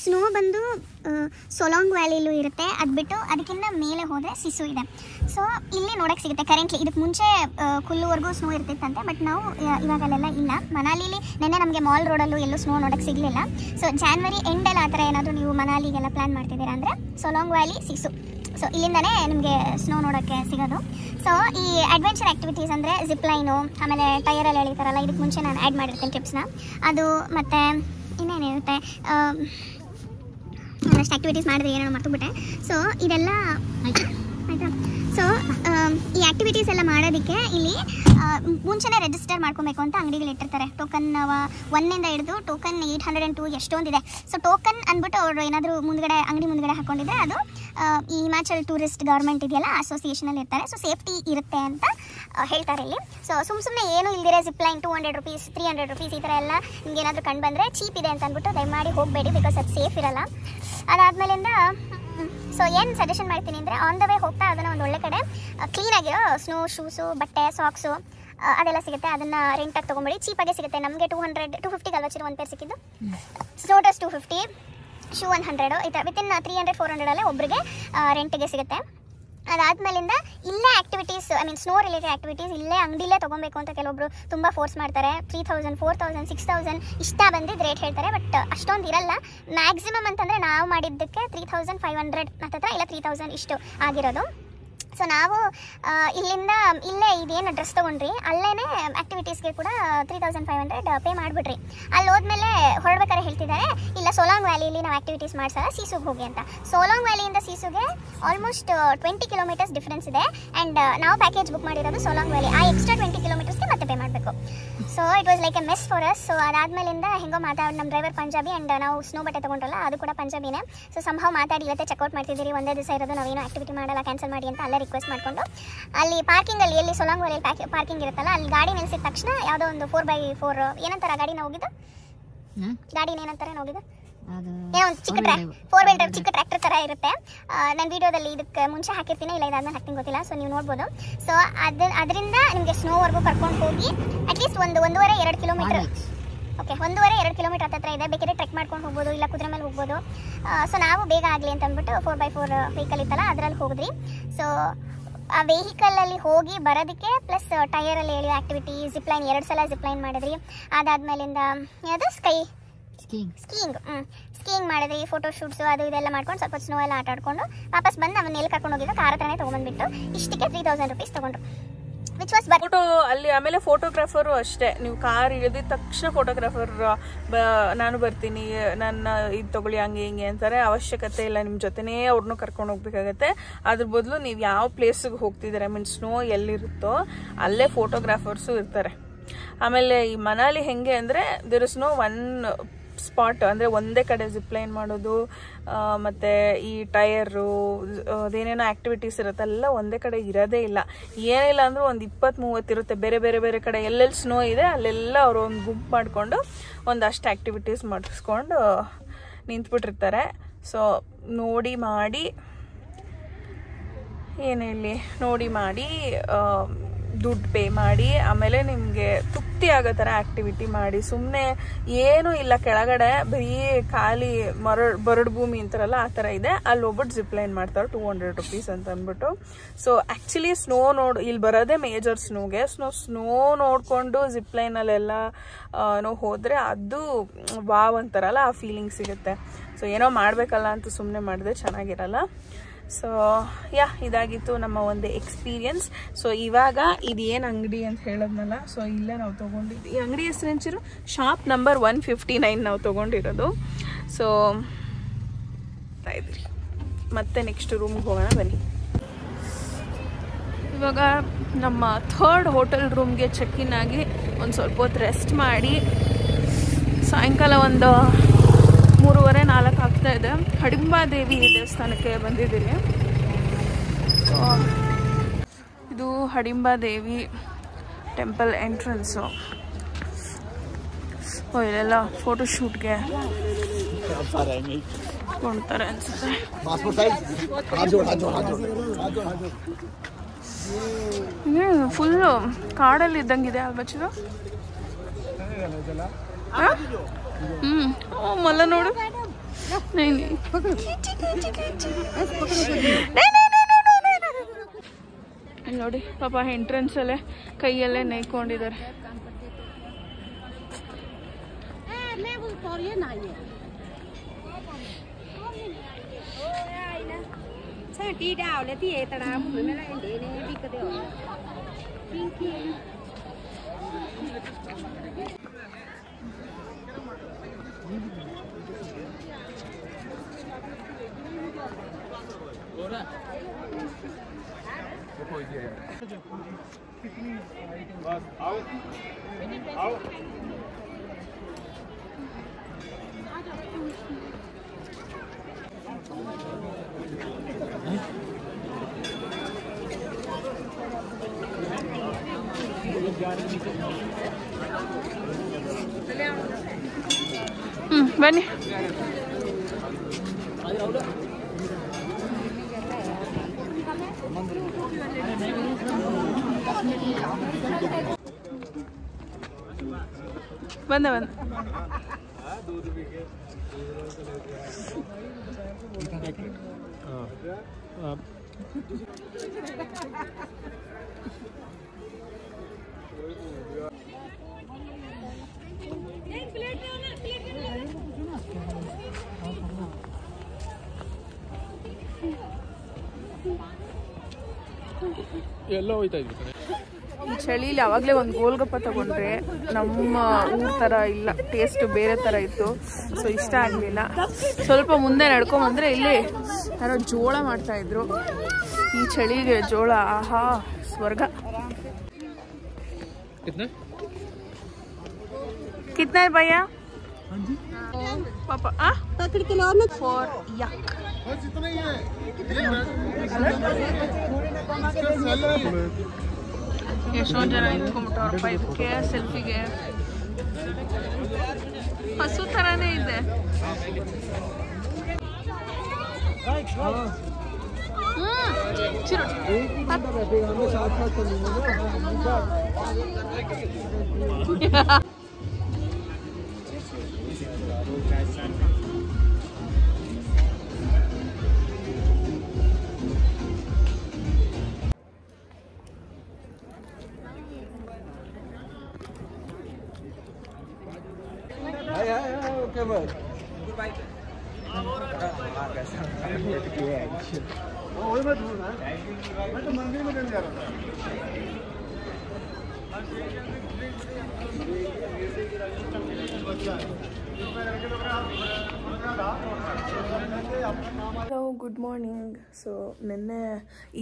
ಸ್ನೋ ಬಂದು ಸೊಲಾಂಗ್ ವ್ಯಾಲಿಲೂ ಇರುತ್ತೆ, ಅದು ಬಿಟ್ಟು ಅದಕ್ಕಿಂತ ಮೇಲೆ ಹೋದರೆ ಸಿಸು ಇದೆ. ಸೊ ಇಲ್ಲಿ ನೋಡೋಕ್ಕೆ ಸಿಗುತ್ತೆ ಕರೆಂಟ್ಲಿ. ಇದಕ್ಕೆ ಮುಂಚೆ ಕುಲ್ಲುವರೆಗೂ ಸ್ನೋ ಇರ್ತಿತ್ತಂತೆ, ಬಟ್ ನಾವು ಇವಾಗಲೆಲ್ಲ ಇಲ್ಲ. ಮನಾಲಿಲಿ ನೆನ್ನೆ ನಮಗೆ ಮಾಲ್ ರೋಡಲ್ಲೂ ಎಲ್ಲೂ ಸ್ನೋ ನೋಡೋಕ್ಕೆ ಸಿಗಲಿಲ್ಲ. ಸೊ ಜಾನ್ವರಿ ಎಂಡಲ್ಲಿ ಆ ಥರ ಏನಾದರೂ ನೀವು ಮನಾಲಿಗೆಲ್ಲ ಪ್ಲ್ಯಾನ್ ಮಾಡ್ತಿದ್ದೀರಾ ಅಂದರೆ ಸೊಲಾಂಗ್ ವ್ಯಾಲಿ, ಸಿಸು, ಸೊ ಇಲ್ಲಿಂದನೇ ನಿಮಗೆ ಸ್ನೋ ನೋಡೋಕ್ಕೆ ಸಿಗೋದು. ಸೊ ಈ ಅಡ್ವೆಂಚರ್ ಆ್ಯಕ್ಟಿವಿಟೀಸ್ ಅಂದರೆ ಜಿಪ್ಲೈನು, ಆಮೇಲೆ ಟೈರಲ್ಲಿ ಎಳಿತಾರಲ್ಲ, ಇದಕ್ಕೆ ಮುಂಚೆ ನಾನು ಆ್ಯಡ್ ಮಾಡಿರ್ತೀನಿ ಟಿಪ್ಸ್ನ, ಅದು ಮತ್ತು ಇನ್ನೇನಿರುತ್ತೆ ಒಂದಷ್ಟು ಆ್ಯಕ್ಟಿವಿಟೀಸ್ ಮಾಡಿದ್ರೆ ಏನೋ ಮರ್ತುಬಿಟ್ಟೆ. ಸೊ ಇದೆಲ್ಲ ಆಯಿತಾ. ಸೊ ಈ ಆ್ಯಕ್ಟಿವಿಟೀಸ್ ಎಲ್ಲ ಮಾಡೋದಕ್ಕೆ ಇಲ್ಲಿ ಮುಂಚೆನೇ ರಿಜಿಸ್ಟರ್ ಮಾಡ್ಕೊಬೇಕು ಅಂತ ಅಂಗಡಿಗಳು ಇಟ್ಟಿರ್ತಾರೆ. ಟೋಕನ್ 1 ಹಿಡಿದು ಟೋಕನ್ 802 ಎಷ್ಟೊಂದಿದೆ. ಸೊ ಟೋಕನ್ ಅಂದ್ಬಿಟ್ಟು ಅವರು ಏನಾದರೂ ಮುಂದ್ಗಡೆ ಅಂಗಡಿ ಮುಂದ್ಗಡೆ ಹಾಕ್ಕೊಂಡಿದ್ರೆ ಅದು ಈ ಹಿಮಾಚಲ್ ಟೂರಿಸ್ಟ್ ಗೌರ್ಮೆಂಟ್ ಇದೆಯಲ್ಲ ಅಸೋಸಿಯೇಷನಲ್ಲಿ ಇರ್ತಾರೆ. ಸೊ ಸೇಫ್ಟಿ ಇರುತ್ತೆ ಅಂತ ಹೇಳ್ತಾರೆ ಇಲ್ಲಿ. ಸೊ ಸುಮ್ಮನೆ ಏನು ಇಲ್ದಿರೆ ಜಿಪ್ಲೈನ್ 200 ರೂಪೀಸ್ 300 ರೂಪೀಸ್ ಈ ಥರ ಎಲ್ಲ ನಿಮ್ಗೆ ಏನಾದರೂ ಕಂಡು ಬಂದರೆ ಚೀಪ್ ಇದೆ ಅಂತ ಅಂದ್ಬಿಟ್ಟು ದಯಮಾಡಿ ಹೋಗಬೇಡಿ, ಬಿಕಾಸ್ ಅದು ಸೇಫ್ ಇರಲ್ಲ. ಅದಾದಮೇಲಿಂದ ಸೊ ಏನು ಸಜೆಷನ್ ಮಾಡ್ತೀನಿ ಅಂದರೆ ಆನ್ ದ ವೇ ಹೋಗ್ತಾ ಅದನ್ನು ಒಂದು ಒಳ್ಳೆ ಕಡೆ ಕ್ಲೀನಾಗಿರೋ ಸ್ನೋ ಶೂಸು, ಬಟ್ಟೆ, ಸಾಕ್ಸು ಅದೆಲ್ಲ ಸಿಗುತ್ತೆ. ಅದನ್ನು ರೆಂಟಾಗಿ ತೊಗೊಂಬೇಡಿ, ಚೀಪಾಗೆ ಸಿಗುತ್ತೆ. ನಮಗೆ 250 ಅಲ್ವಾ ಚಿರು ಒಂದು ಪೇರ್ ಸಿಕ್ಕಿದ್ದು. ಸ್ನೋ ಡ್ರೆಸ್ 250, ಶೂ 100, ಈ ಥರ ವಿತಿನ್ 300-400 ಒಬ್ಬರಿಗೆ ರೆಂಟಿಗೆ ಸಿಗುತ್ತೆ. ಅದಾದಮೇಲಿಂದ ಇಲ್ಲೇ activities, I mean snow related activities ಇಲ್ಲೇ ಅಂಗಡಿಲೇ ತೊಗೊಬೇಕು ಅಂತ ಕೆಲವೊಬ್ರು ತುಂಬ ಫೋರ್ಸ್ ಮಾಡ್ತಾರೆ. 3000, 4000, 6000 ಇಷ್ಟ ಬಂದಿದ್ದು ರೇಟ್ ಹೇಳ್ತಾರೆ, ಬಟ್ ಅಷ್ಟೊಂದು ಇರಲ್ಲ. ಮ್ಯಾಕ್ಸಿಮಮ್ ಅಂತಂದರೆ ನಾವು ಮಾಡಿದ್ದಕ್ಕೆ 3500 ಹತ್ತಿರ, ಇಲ್ಲ 3000 ಇಷ್ಟು ಆಗಿರೋದು. ಸೊ ನಾವು ಇಲ್ಲಿಂದ ಇಲ್ಲೇ ಇದೇನು ಡ್ರೆಸ್ ತೊಗೊಂಡ್ರಿ ಅಲ್ಲೇ ಆ್ಯಕ್ಟಿವಿಟೀಸ್ಗೆ ಕೂಡ 3500 ಪೇ ಮಾಡಿಬಿಡ್ರಿ. ಅಲ್ಲಿ ಹೋದ್ಮೇಲೆ ಹೊರಡ್ಬೇಕಾದ್ರೆ ಹೇಳ್ತಿದ್ದಾರೆ ಇಲ್ಲ ಸೋಲಾಂಗ್ ವ್ಯಾಲಿಯಲ್ಲಿ ನಾವು ಆ್ಯಕ್ಟಿವಿಟೀಸ್ ಮಾಡ್ಸಲ್ಲ, ಸೀಸುಗೆ ಹೋಗಿ ಅಂತ. ಸೋಲಾಂಗ್ ವ್ಯಾಲಿಯಿಂದ ಸೀಸುಗೆ ಆಲ್ಮೋಸ್ಟ್ 20 ಕಿಲೋಮೀಟರ್ಸ್ ಡಿಫ್ರೆನ್ಸ್ ಇದೆ. ಆ್ಯಂಡ್ ನಾವು ಪ್ಯಾಕೇಜ್ ಬುಕ್ ಮಾಡಿರೋದು ಸೋಲಾಂಗ್ ವ್ಯಾಲಿ. ಆ ಎಕ್ಸ್ಟ್ರಾ 20 ಕಿಲೋಮೀಟರ್ಸ್ಗೆ ಮತ್ತೆ ಪೇ ಮಾಡಬೇಕು. So it was like a mess for us. So ಅದಾದಮೇಲಿಂದ ಹೆಂಗೋ ನಮ್ಮ ಡ್ರೈವರ್ ಪಂಜಾಬಿ, ಆ್ಯಂಡ್ ನಾವು ಸ್ನೋ ಬಟ್ಟೆ ತೊಗೊಂಡ್ರಲ್ಲ ಅದು ಕೂಡ ಪಂಜಾಬಿನೇ. ಸೊ ಸಂಭವ ಮಾತಾಡಿ ಇವತ್ತೇ ಚೆಕ್ಔಟ್ ಮಾಡ್ತಿದ್ದೀರಿ, ಒಂದೇ ದಿವಸ ಇರೋದು, ನಾವೇನು ಆ್ಯಕ್ಟಿವಿಟಿ ಮಾಡಲ್ಲ, ಕ್ಯಾನ್ಸಲ್ ಮಾಡಿ ಅಂತ ಅಲ್ಲೇ ರಿಕ್ವೆಸ್ಟ್ ಮಾಡಿಕೊಂಡು ಅಲ್ಲಿ ಪಾರ್ಕಿಂಗಲ್ಲಿ ಎಲ್ಲಿ ಸೊಲಾಂಗ್ ವ್ಯಾಲಿ ಪಾರ್ಕಿಂಗ್ ಇರುತ್ತಲ್ಲ ಅಲ್ಲಿ ಗಾಡಿ ನಿಲ್ಲಿಸಿದ ತಕ್ಷಣ ಯಾವುದೋ ಒಂದು 4x4 ಏನಂತಾರೆ ಆ ಗಾಡಿನ ಹೋಗಿದ್ದು, ಗಾಡಿನ ಏನಂತಾರೆ ಹೋಗಿದ್ದು, ಏನೋ ಒಂದು ಚಿಕ್ಕ 4 ವೀಲರ್ ಚಿಕ್ಕ ಟ್ರ್ಯಾಕ್ಟರ್ ಥರ ಇರುತ್ತೆ. ನಾನು ವೀಡಿಯೋದಲ್ಲಿ ಇದಕ್ಕೆ ಮುಂಚೆ ಹಾಕಿರ್ತೀನಿ, ಇಲ್ಲ ಇದಾದ್ಮೇಲೆ ಹಾಕ್ತೀನಿ ಗೊತ್ತಿಲ್ಲ. ಸೊ ನೀವು ನೋಡ್ಬೋದು. ಸೊ ಅದರಿಂದ ನಿಮಗೆ ಸ್ನೋವರೆಗೂ ಕರ್ಕೊಂಡು ಹೋಗಿ ಅಟ್ಲೀಸ್ಟ್ 1.5-2 ಕಿಲೋಮೀಟರ್, ಓಕೆ 1.5-2 ಕಿಲೋಮೀಟರ್ ಹತ್ರ ಇದೆ. ಬೇಕಾದ್ರೆ ಟ್ರೆಕ್ ಮಾಡ್ಕೊಂಡು ಹೋಗ್ಬೋದು, ಇಲ್ಲ ಕುದುರೆ ಮೇಲೆ ಹೋಗ್ಬೋದು. ಸೊ ನಾವು ಬೇಗ ಆಗಲಿ ಅಂತ ಅಂದ್ಬಿಟ್ಟು 4x4 ವೆಹಿಕಲ್ ಇತ್ತಲ್ಲ ಅದರಲ್ಲಿ ಹೋಗಿದ್ರಿ. ಸೊ ಆ ವೆಹಿಕಲಲ್ಲಿ ಹೋಗಿ ಬರೋದಕ್ಕೆ ಪ್ಲಸ್ ಟೈರಲ್ಲಿ ಎಳೆಯೋ ಆ್ಯಕ್ಟಿವಿಟಿ, ಜಿಪ್ಲೈನ್ 2 ಸಲ ಜಿಪ್ಲೈನ್ ಮಾಡಿದ್ರಿ. ಅದಾದಮೇಲಿಂದ ಯಾವುದು ಸ್ಕೀಯಿಂಗ್ ಮಾಡಿದ್ರಿ, ಫೋಟೋ ಶೂಟ್ಸು ಅದು ಇದೆಲ್ಲ ಮಾಡ್ಕೊಂಡು ಸ್ವಲ್ಪ ಸ್ನೋ ಎಲ್ಲ ಆಟ ಆಡ್ಕೊಂಡು ವಾಪಸ್ ಬಂದು ನಾವು ಎಲ್ಲಿ ಕರ್ಕೊಂಡು ಹೋಗಿದ್ದು ಕಾರ್ ಹತ್ರನೇ ತೊಗೊಂಡ್ಬಂದ್ಬಿಟ್ಟು ಇಷ್ಟಕ್ಕೆ 3000 ರೂಪೀಸ್ ತೊಗೊಂಡ್ರು. ಫೋಟೋ ಅಲ್ಲಿ. ಆಮೇಲೆ ಫೋಟೋಗ್ರಾಫರು ಅಷ್ಟೇ, ನೀವು ಕಾರ್ ಇಳಿದ ತಕ್ಷಣ ಫೋಟೋಗ್ರಾಫರ್ ನಾನು ಬರ್ತೀನಿ, ನನ್ನ ಇದು ತಗೊಳ್ಳಿ ಹಂಗೆ ಹಿಂಗೆ ಅಂತಾರೆ. ಅವಶ್ಯಕತೆ ಇಲ್ಲ, ನಿಮ್ಮ ಜೊತೆನೇ ಅವ್ರನ್ನೂ ಕರ್ಕೊಂಡು ಹೋಗ್ಬೇಕಾಗತ್ತೆ. ಅದ್ರ ಬದಲು ನೀವು ಯಾವ ಪ್ಲೇಸಿಗೆ ಹೋಗ್ತಿದ್ದೀರ, ಐ ಮೀನ್ ಸ್ನೋ ಎಲ್ಲಿರುತ್ತೋ ಅಲ್ಲೇ ಫೋಟೋಗ್ರಾಫರ್ಸು ಇರ್ತಾರೆ. ಆಮೇಲೆ ಈ ಮನಾಲಿ ಹೆಂಗೆ ಅಂದರೆ there is no one spot, ಅಂದರೆ ಒಂದೇ ಕಡೆ ಜಿಪ್ಲೈನ್ ಮಾಡೋದು ಮತ್ತು ಈ ಟೈರು ಅದೇನೇನೋ ಆ್ಯಕ್ಟಿವಿಟೀಸ್ ಇರುತ್ತೆ ಎಲ್ಲ ಒಂದೇ ಕಡೆ ಇರೋದೇ ಇಲ್ಲ. ಏನಿಲ್ಲ ಅಂದರೂ ಒಂದು 20-30 ಇರುತ್ತೆ ಬೇರೆ ಬೇರೆ ಬೇರೆ ಕಡೆ. ಎಲ್ಲೆಲ್ಲಿ ಸ್ನೋ ಇದೆ ಅಲ್ಲೆಲ್ಲ ಅವರು ಒಂದು ಗುಂಪು ಮಾಡಿಕೊಂಡು ಒಂದಷ್ಟು ಆ್ಯಕ್ಟಿವಿಟೀಸ್ ಮಾಡಿಸ್ಕೊಂಡು ನಿಂತ್ಬಿಟ್ಟಿರ್ತಾರೆ. ಸೊ ನೋಡಿ ಮಾಡಿ ಏನು ಹೇಳಿ, ನೋಡಿ ಮಾಡಿ ದುಡ್ಡು ಪೇ ಮಾಡಿ ಆಮೇಲೆ ನಿಮಗೆ ತೃಪ್ತಿ ಆಗೋ ಥರ ಆ್ಯಕ್ಟಿವಿಟಿ ಮಾಡಿ. ಸುಮ್ಮನೆ ಏನೂ ಇಲ್ಲ, ಕೆಳಗಡೆ ಬರೀ ಖಾಲಿ ಬರಡು ಭೂಮಿ ಅಂತಾರಲ್ಲ ಆ ಥರ ಇದೆ. ಅಲ್ಲಿ ಹೋಗ್ಬಿಟ್ಟು ಜಿಪ್ಲೈನ್ ಮಾಡ್ತಾರೆ 200 ರೂಪೀಸ್ ಅಂತ ಅಂದ್ಬಿಟ್ಟು. ಸೊ ಆ್ಯಕ್ಚುಲಿ ಸ್ನೋ ಇಲ್ಲಿ ಬರೋದೇ ಮೇಜರ್ ಸ್ನೋಗೆ. ಸ್ನೋ ನೋಡಿಕೊಂಡು ಜಿಪ್ಲೈನಲ್ಲೆಲ್ಲ ಹೋದರೆ ಅದು ವಾವ್ ಅಂತಾರಲ್ಲ ಆ ಫೀಲಿಂಗ್ ಸಿಗುತ್ತೆ. ಸೊ ಏನೋ ಮಾಡಬೇಕಲ್ಲ ಅಂತ ಸುಮ್ಮನೆ ಮಾಡಿದ್ರೆ ಚೆನ್ನಾಗಿರಲ್ಲ. ಸೊ ಇದಾಗಿತ್ತು ನಮ್ಮ ಒಂದು ಎಕ್ಸ್ಪೀರಿಯನ್ಸ್. ಸೊ ಇವಾಗ ಇದೇನು ಅಂಗಡಿ ಅಂತ ಹೇಳೋದ್ನಲ್ಲ, ಸೊ ಇಲ್ಲೇ ನಾವು ತೊಗೊಂಡಿದ್ವಿ. ಈ ಅಂಗಡಿ ಹೆಸರು ಹೆಂಚಿರು ಶಾಪ್ ನಂಬರ್ 159 ನಾವು ತೊಗೊಂಡಿರೋದು. ಸೊ ಇದ್ರಿ ಮತ್ತೆ ನೆಕ್ಸ್ಟ್ ರೂಮ್ಗೆ ಹೋಗೋಣ ಬನ್ನಿ. ಇವಾಗ ನಮ್ಮ 3rd ಹೋಟೆಲ್ ರೂಮ್ಗೆ ಚೆಕ್ ಇನ್ ಆಗಿ ಒಂದು ಸ್ವಲ್ಪ ಹೊತ್ತು ರೆಸ್ಟ್ ಮಾಡಿ ಸಾಯಂಕಾಲ ಒಂದು 3:30-4 ಆಗ್ತಾ ಇದೆ. ಹಡಿಂಬಾದೇವಿ ದೇವಸ್ಥಾನಕ್ಕೆ ಬಂದಿದ್ದೀನಿ. ಇದು ಹಡಿಂಬಾದೇವಿ ಟೆಂಪಲ್ ಎಂಟ್ರೆನ್ಸು. ಇಲ್ಲೆಲ್ಲ ಫೋಟೋಶೂಟ್ಗೆ ನಿಂತ್ಕೊಳ್ತಾರೆ ಅನ್ಸುತ್ತೆ. ಫುಲ್ಲು ಕಾಡಲ್ಲಿ ಇದ್ದಂಗಿದೆ ಅಲ್ವಾ ಚಿರು? ಓ ಮಲ್ಲ ನೋಡು. ನೋಡಿ ಪಾಪ ಎಂಟ್ರೆನ್ಸ್ ಅಲ್ಲೇ ಕೈಯಲ್ಲೇ ನೈಕೊಂಡಿದ್ದಾರೆ. ಬನ್ನಿ. ಬಂದೆ ಬಂದೆ. ಎಲ್ಲ ಹೋಯ್ತಾ ಇದ್ವಿ. ಈ ಚಳಿಲಿ ಯಾವಾಗಲೇ ಒಂದು ಗೋಲ್ಗಪ್ಪ ತಗೊಂಡ್ರೆ ನಮ್ಮ ಊರ ಥರ ಇಲ್ಲ, ಟೇಸ್ಟ್ ಬೇರೆ ಥರ ಇತ್ತು. ಸೊ ಇಷ್ಟ ಆಗಲಿಲ್ಲ. ಸ್ವಲ್ಪ ಮುಂದೆ ನಡ್ಕೊಂಬಂದ್ರೆ ಇಲ್ಲಿ ಯಾರೋ ಜೋಳ ಮಾಡ್ತಾಯಿದ್ರು. ಈ ಚಳಿಗೆ ಜೋಳ ಆಹಾ ಸ್ವರ್ಗ. ಕಿತ್ನಾ है भैया? पापा फॉर यक ಎಷ್ಟೊಂದು ಜನ ನಿಂತ್ಕೊಂಡ್ಬಿಟ್ಟವ್ರಪ್ಪ ಇದಕ್ಕೆ ಸೆಲ್ಫಿಗೆ. ಹಸು ಥರನೇ ಇದೆ. Good morning. ಸೊ ನಿನ್ನೆ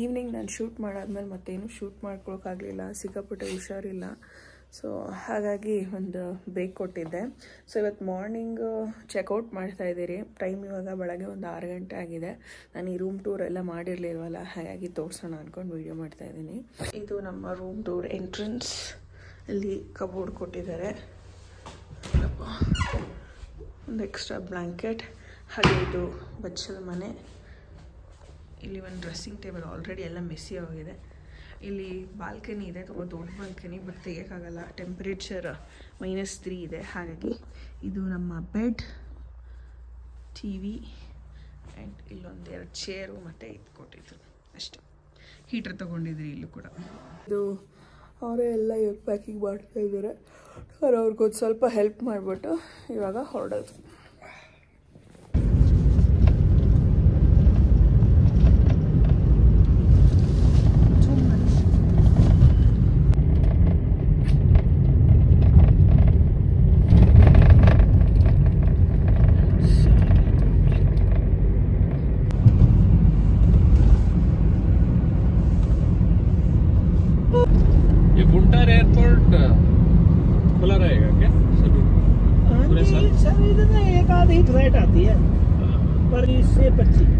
ಈವ್ನಿಂಗ್ ನಾನು ಶೂಟ್ ಮಾಡಾದ್ಮೇಲೆ ಮತ್ತೇನು ಶೂಟ್ ಮಾಡ್ಕೊಳಕ್ಕಾಗಲಿಲ್ಲ, ಸಿಕ್ಕಾಪಟ್ಟೆ ಹುಷಾರಿಲ್ಲ. ಸೊ ಹಾಗಾಗಿ ಒಂದು ಬ್ರೇಕ್ ಕೊಟ್ಟಿದ್ದೆ. ಸೊ ಇವತ್ತು ಮಾರ್ನಿಂಗು ಚೆಕ್ಔಟ್ ಮಾಡ್ತಾಯಿದ್ದೀರಿ. ಟೈಮ್ ಇವಾಗ ಬೆಳಗ್ಗೆ ಒಂದು 6 ಗಂಟೆ ಆಗಿದೆ. ನಾನು ಈ ರೂಮ್ ಟೂರ್ ಎಲ್ಲ ಮಾಡಿರಲಿಲ್ವಲ್ಲ, ಹಾಗಾಗಿ ತೋರಿಸೋಣ ಅಂದ್ಕೊಂಡು ವೀಡಿಯೋ ಮಾಡ್ತಾಯಿದ್ದೀನಿ. ಇದು ನಮ್ಮ ರೂಮ್ ಟೂರ್ ಎಂಟ್ರೆನ್ಸ್. ಇಲ್ಲಿ ಕಬೋರ್ಡ್ ಕೊಟ್ಟಿದ್ದಾರೆ, ಒಂದು ಎಕ್ಸ್ಟ್ರಾ ಬ್ಲ್ಯಾಂಕೆಟ್, ಹಾಗೆ ಇದು ಬಚ್ಚಲ ಮನೆ. ಇಲ್ಲಿ ಒಂದು ಡ್ರೆಸ್ಸಿಂಗ್ ಟೇಬಲ್ ಆಲ್ರೆಡಿ ಎಲ್ಲ ಮೆಸ್ಸಿ ಆಗಿದೆ. ಇಲ್ಲಿ ಬಾಲ್ಕನಿ ಇದೆ, ತುಂಬ ದೊಡ್ಡ ಬಾಲ್ಕನಿ, ಬಟ್ ತೆಗಿಯೋಕ್ಕಾಗಲ್ಲ, ಟೆಂಪ್ರೇಚರ್ -3 ಇದೆ. ಹಾಗಾಗಿ ಇದು ನಮ್ಮ ಬೆಡ್, ಟಿ ವಿ ಆ್ಯಂಡ್ ಇಲ್ಲೊಂದು 2 ಚೇರು ಮತ್ತು ಇದು ಕೊಟ್ಟಿದ್ರು ಅಷ್ಟೇ. ಹೀಟರ್ ತೊಗೊಂಡಿದ್ರಿ ಇಲ್ಲೂ ಕೂಡ. ಇದು ಅವರೇ ಎಲ್ಲ ಇವಾಗ ಪ್ಯಾಕಿಂಗ್ ಮಾಡ್ತಾಯಿದ್ದಾರೆ. ಅವ್ರಿಗೊಂದು ಸ್ವಲ್ಪ ಹೆಲ್ಪ್ ಮಾಡಿಬಿಟ್ಟು ಇವಾಗ ಹೊರಡೋದು. एयरपोर्ट खुला रहेगा क्या सभी? सर इधर ना एक आध ही फ्लाइट आती है पर इससे 25।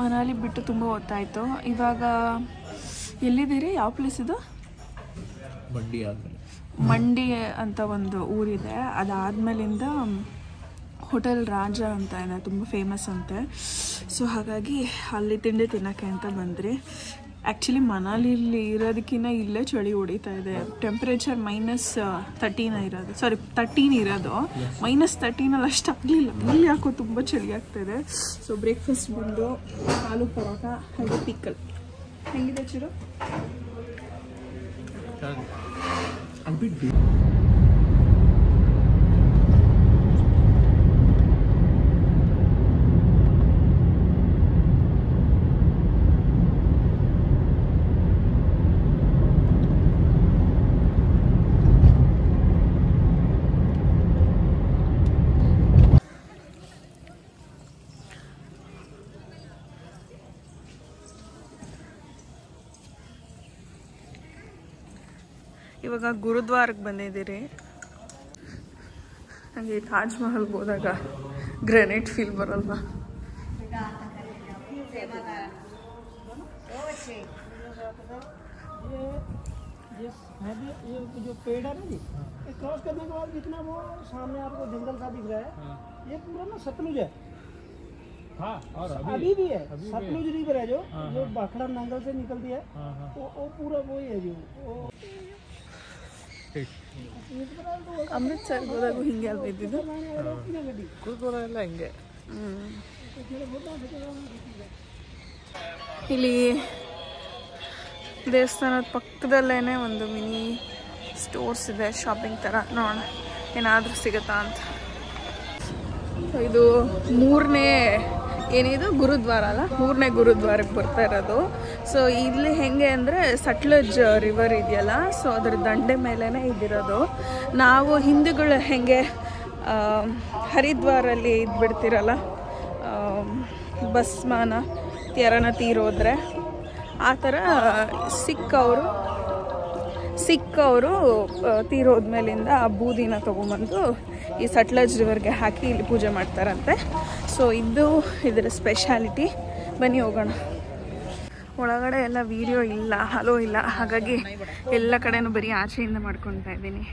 ಮನಾಲಿ ಬಿಟ್ಟು ತುಂಬ ಹೊತ್ತಾಯಿತು. ಇವಾಗ ಎಲ್ಲಿದ್ದೀರಿ? ಯಾವ ಪ್ಲೇಸ್ ಇದು? ಮಂಡಿ ಆದಮೇಲೆ ಮಂಡಿ ಅಂತ ಒಂದು ಊರಿದೆ. ಅದಾದಮೇಲಿಂದ ಹೋಟೆಲ್ ರಾಜ ಅಂತ ಇದೆ, ತುಂಬ ಫೇಮಸ್ ಅಂತೆ. ಸೊ ಹಾಗಾಗಿ ಅಲ್ಲಿ ತಿಂಡಿ ತಿನ್ನೋಕ್ಕೆ ಅಂತ ಬಂದ್ರಿ. ಆ್ಯಕ್ಚುಲಿ ಮನಾಲಿಲಿ ಇರೋದಕ್ಕಿಂತ ಇಲ್ಲೇ ಚಳಿ ಹೊಡಿತಾ ಇದೆ. ಟೆಂಪ್ರೇಚರ್ -13 ಇರೋದು, ಸಾರಿ 13 ಇರೋದು. -13 ಅಷ್ಟು ಆಗಲಿಲ್ಲ. ಇಲ್ಲಿ ಯಾಕೋ ತುಂಬ ಚಳಿ ಆಗ್ತಾಯಿದೆ. ಸೊ ಬ್ರೇಕ್ಫಾಸ್ಟ್ ಬಂದು ಆಲೂ ಪರೋಟ ಹಾಗೆ ಪಿಕ್ಕಲ್. ಹೆಂಗಿದೆ ಚಿರು? ಇವಾಗ ಗುರುದ್ವಾರಕ್ಕೆ ಬಂದಿದ್ದೀರಿ. ನನಗೆ ತಾಜ್ ಮಹಲ್ಗೆ ಹೋದಾಗ ಗ್ರೆನೇಟ್ ಫೀಲ್ ಬರಲ್ವಾ? ये जो पेड़ है ना जी, ये क्रॉस करने के बाद जितना वो सामने आपको जंगल सा दिख रहा है, ये पूरा ना सतलुज है। हाँ, और अभी भी है। सतलुज रिवर है जो भाखड़ा नांगल से निकलती है, वो पूरा वही है जो ಅಮೃತ್ಸರ್ಗೆ ಹೋದಾಗ ಹಿಂಗೆ ಅಲ್ವ ಇದ್ದಿದ್ದು? ಗುರುದ್ವಾರ ಎಲ್ಲ ಹಿಂಗೆ. ಇಲ್ಲಿ ದೇವಸ್ಥಾನದ ಪಕ್ಕದಲ್ಲೇ ಒಂದು ಮಿನಿ ಸ್ಟೋರ್ಸ್ ಇದೆ, ಶಾಪಿಂಗ್ ಥರ. ನೋಡೋಣ ಏನಾದರೂ ಸಿಗುತ್ತಾ ಅಂತ. ಇದು 3ನೇ ಏನಿದು ಗುರುದ್ವಾರ ಅಲ್ಲ, 3ನೇ ಗುರುದ್ವಾರಕ್ಕೆ ಬರ್ತಾ ಇರೋದು. ಸೊ ಇಲ್ಲಿ ಹೆಂಗೆ ಅಂದರೆ ಸಟ್ಲಜ್ ರಿವರ್ ಇದೆಯಲ್ಲ, ಸೊ ಅದ್ರ ದಂಡೆ ಮೇಲೇ ಇದಿರೋದು. ನಾವು ಹಿಂದೂಗಳು ಹೆಂಗೆ ಹರಿದ್ವಾರಲ್ಲಿ ಇದು ಬಿಡ್ತಿರಲ್ಲ ಭಸ್ಮಾನ ಯಾರನ್ನ ತೀರೋದ್ರೆ, ಆ ಥರ ಸಿಖ್ ಅವರು ತೀರೋದ್ಮೇಲಿಂದ ಆ ಬೂದಿನ ತೊಗೊಂಬಂದು ಈ ಸಟ್ಲಜ್ ರಿವರ್ಗೆ ಹಾಕಿ ಇಲ್ಲಿ ಪೂಜೆ ಮಾಡ್ತಾರಂತೆ. ಸೊ ಇದು ಇದರ ಸ್ಪೆಷಾಲಿಟಿ. ಬನ್ನಿ ಹೋಗೋಣ. ಒಳಗಡೆ ಎಲ್ಲ ವಿಡಿಯೋ ಇಲ್ಲ, ಹಲೋ ಇಲ್ಲ, ಹಾಗಾಗಿ ಎಲ್ಲ ಕಡೆನೂ ಬರೀ ಆಚೆಯಿಂದ ಮಾಡ್ಕೊತಾ ಇದ್ದೀನಿ.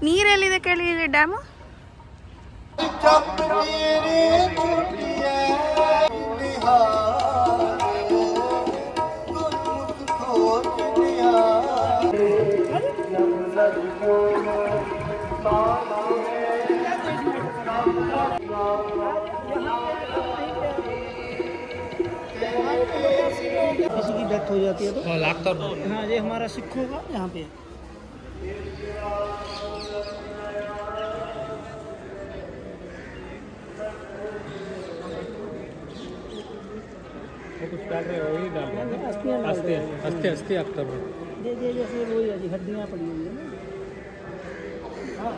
ನೀರೆಲ್ಲಿದೆ ಕೇಳಿ ಇಲ್ಲಿ ಡ್ಯಾಮು? किसी की डेथ हो जाती है तो लाख हाँ, ये हमारा सिखों का यहाँ पे कुछ डाल रहे हो, वही डाल रहे हैं। अस्थि अख्तर जैसे वही है जी, हड्डियाँ पड़ी हुई है ना। हाँ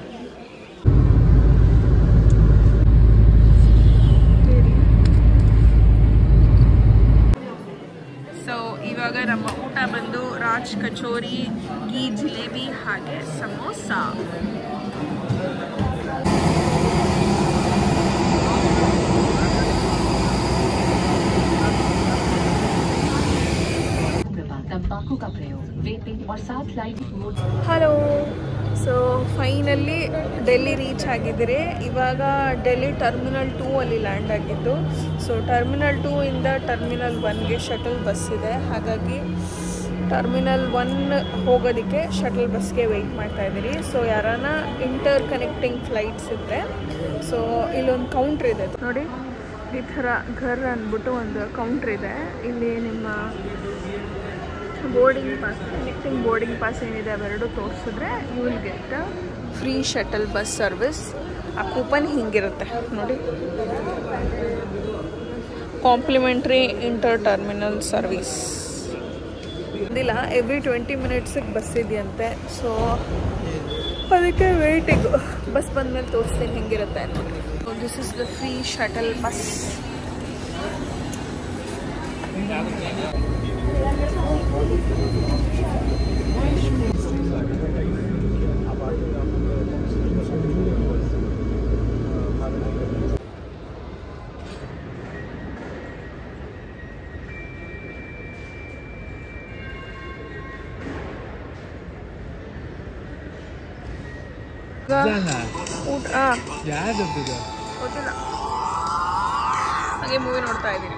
ಸೊ ಇವಾಗ ನಮ್ಮ ಊಟ ಬಂದು ರಾಜ್ ಕಚೋರಿ, ಗೀ ಜಿಲೇಬಿ ಹಾಗೆ samosa. Hello. So finally Delhi reach ಆಗಿದ್ದೀರಿ. ಇವಾಗ ಡೆಲ್ಲಿ ಟರ್ಮಿನಲ್ 2 ಅಲ್ಲಿ ಲ್ಯಾಂಡ್ ಆಗಿದ್ದು. ಸೊ ಟರ್ಮಿನಲ್ 2 ಇಂದ ಟರ್ಮಿನಲ್ 1ಗೆ ಶಟಲ್ ಬಸ್ ಇದೆ. ಹಾಗಾಗಿ ಟರ್ಮಿನಲ್ 1 ಹೋಗೋದಕ್ಕೆ ಶಟಲ್ ಬಸ್ಗೆ ವೆಯ್ಟ್ ಮಾಡ್ತಾ ಇದ್ದೀರಿ. ಸೊ ಯಾರಾನ ಇಂಟರ್ ಕನೆಕ್ಟಿಂಗ್ ಫ್ಲೈಟ್ಸ್ ಇದ್ದರೆ, ಸೊ ಇಲ್ಲೊಂದು ಕೌಂಟ್ರ್ ಇದೆ ನೋಡಿ, ಈ ಥರ ಘರ್ ಅಂದ್ಬಿಟ್ಟು ಒಂದು ಕೌಂಟ್ರ್ ಇದೆ. ಇಲ್ಲಿ ನಿಮ್ಮ boarding pass, connecting boarding pass ಏನಿದೆ ಅವೆರಡು ತೋರಿಸಿದ್ರೆ you will get free shuttle bus service. ಆ ಕೂಪನ್ ಹಿಂಗಿರುತ್ತೆ ನೋಡಿ, ಕಾಂಪ್ಲಿಮೆಂಟ್ರಿ ಇಂಟರ್ ಟರ್ಮಿನಲ್ ಸರ್ವಿಸ್. ಇದಿಲ್ಲ, ಎವ್ರಿ 20 ಮಿನಿಟ್ಸಿಗೆ ಬಸ್ ಇದೆಯಂತೆ. ಸೊ ಅದಕ್ಕೆ ವೇಟಿಂಗು. ಬಸ್ ಬಂದಮೇಲೆ ತೋರಿಸ್ತೀನಿ ಹೆಂಗಿರುತ್ತೆ ನೋಡಿ. This is the free shuttle bus. ಊಟ ಗೊತ್ತಿಲ್ಲ ಹಾಗೆ ಮೂವಿ ನೋಡ್ತಾ ಇದ್ದೀನಿ.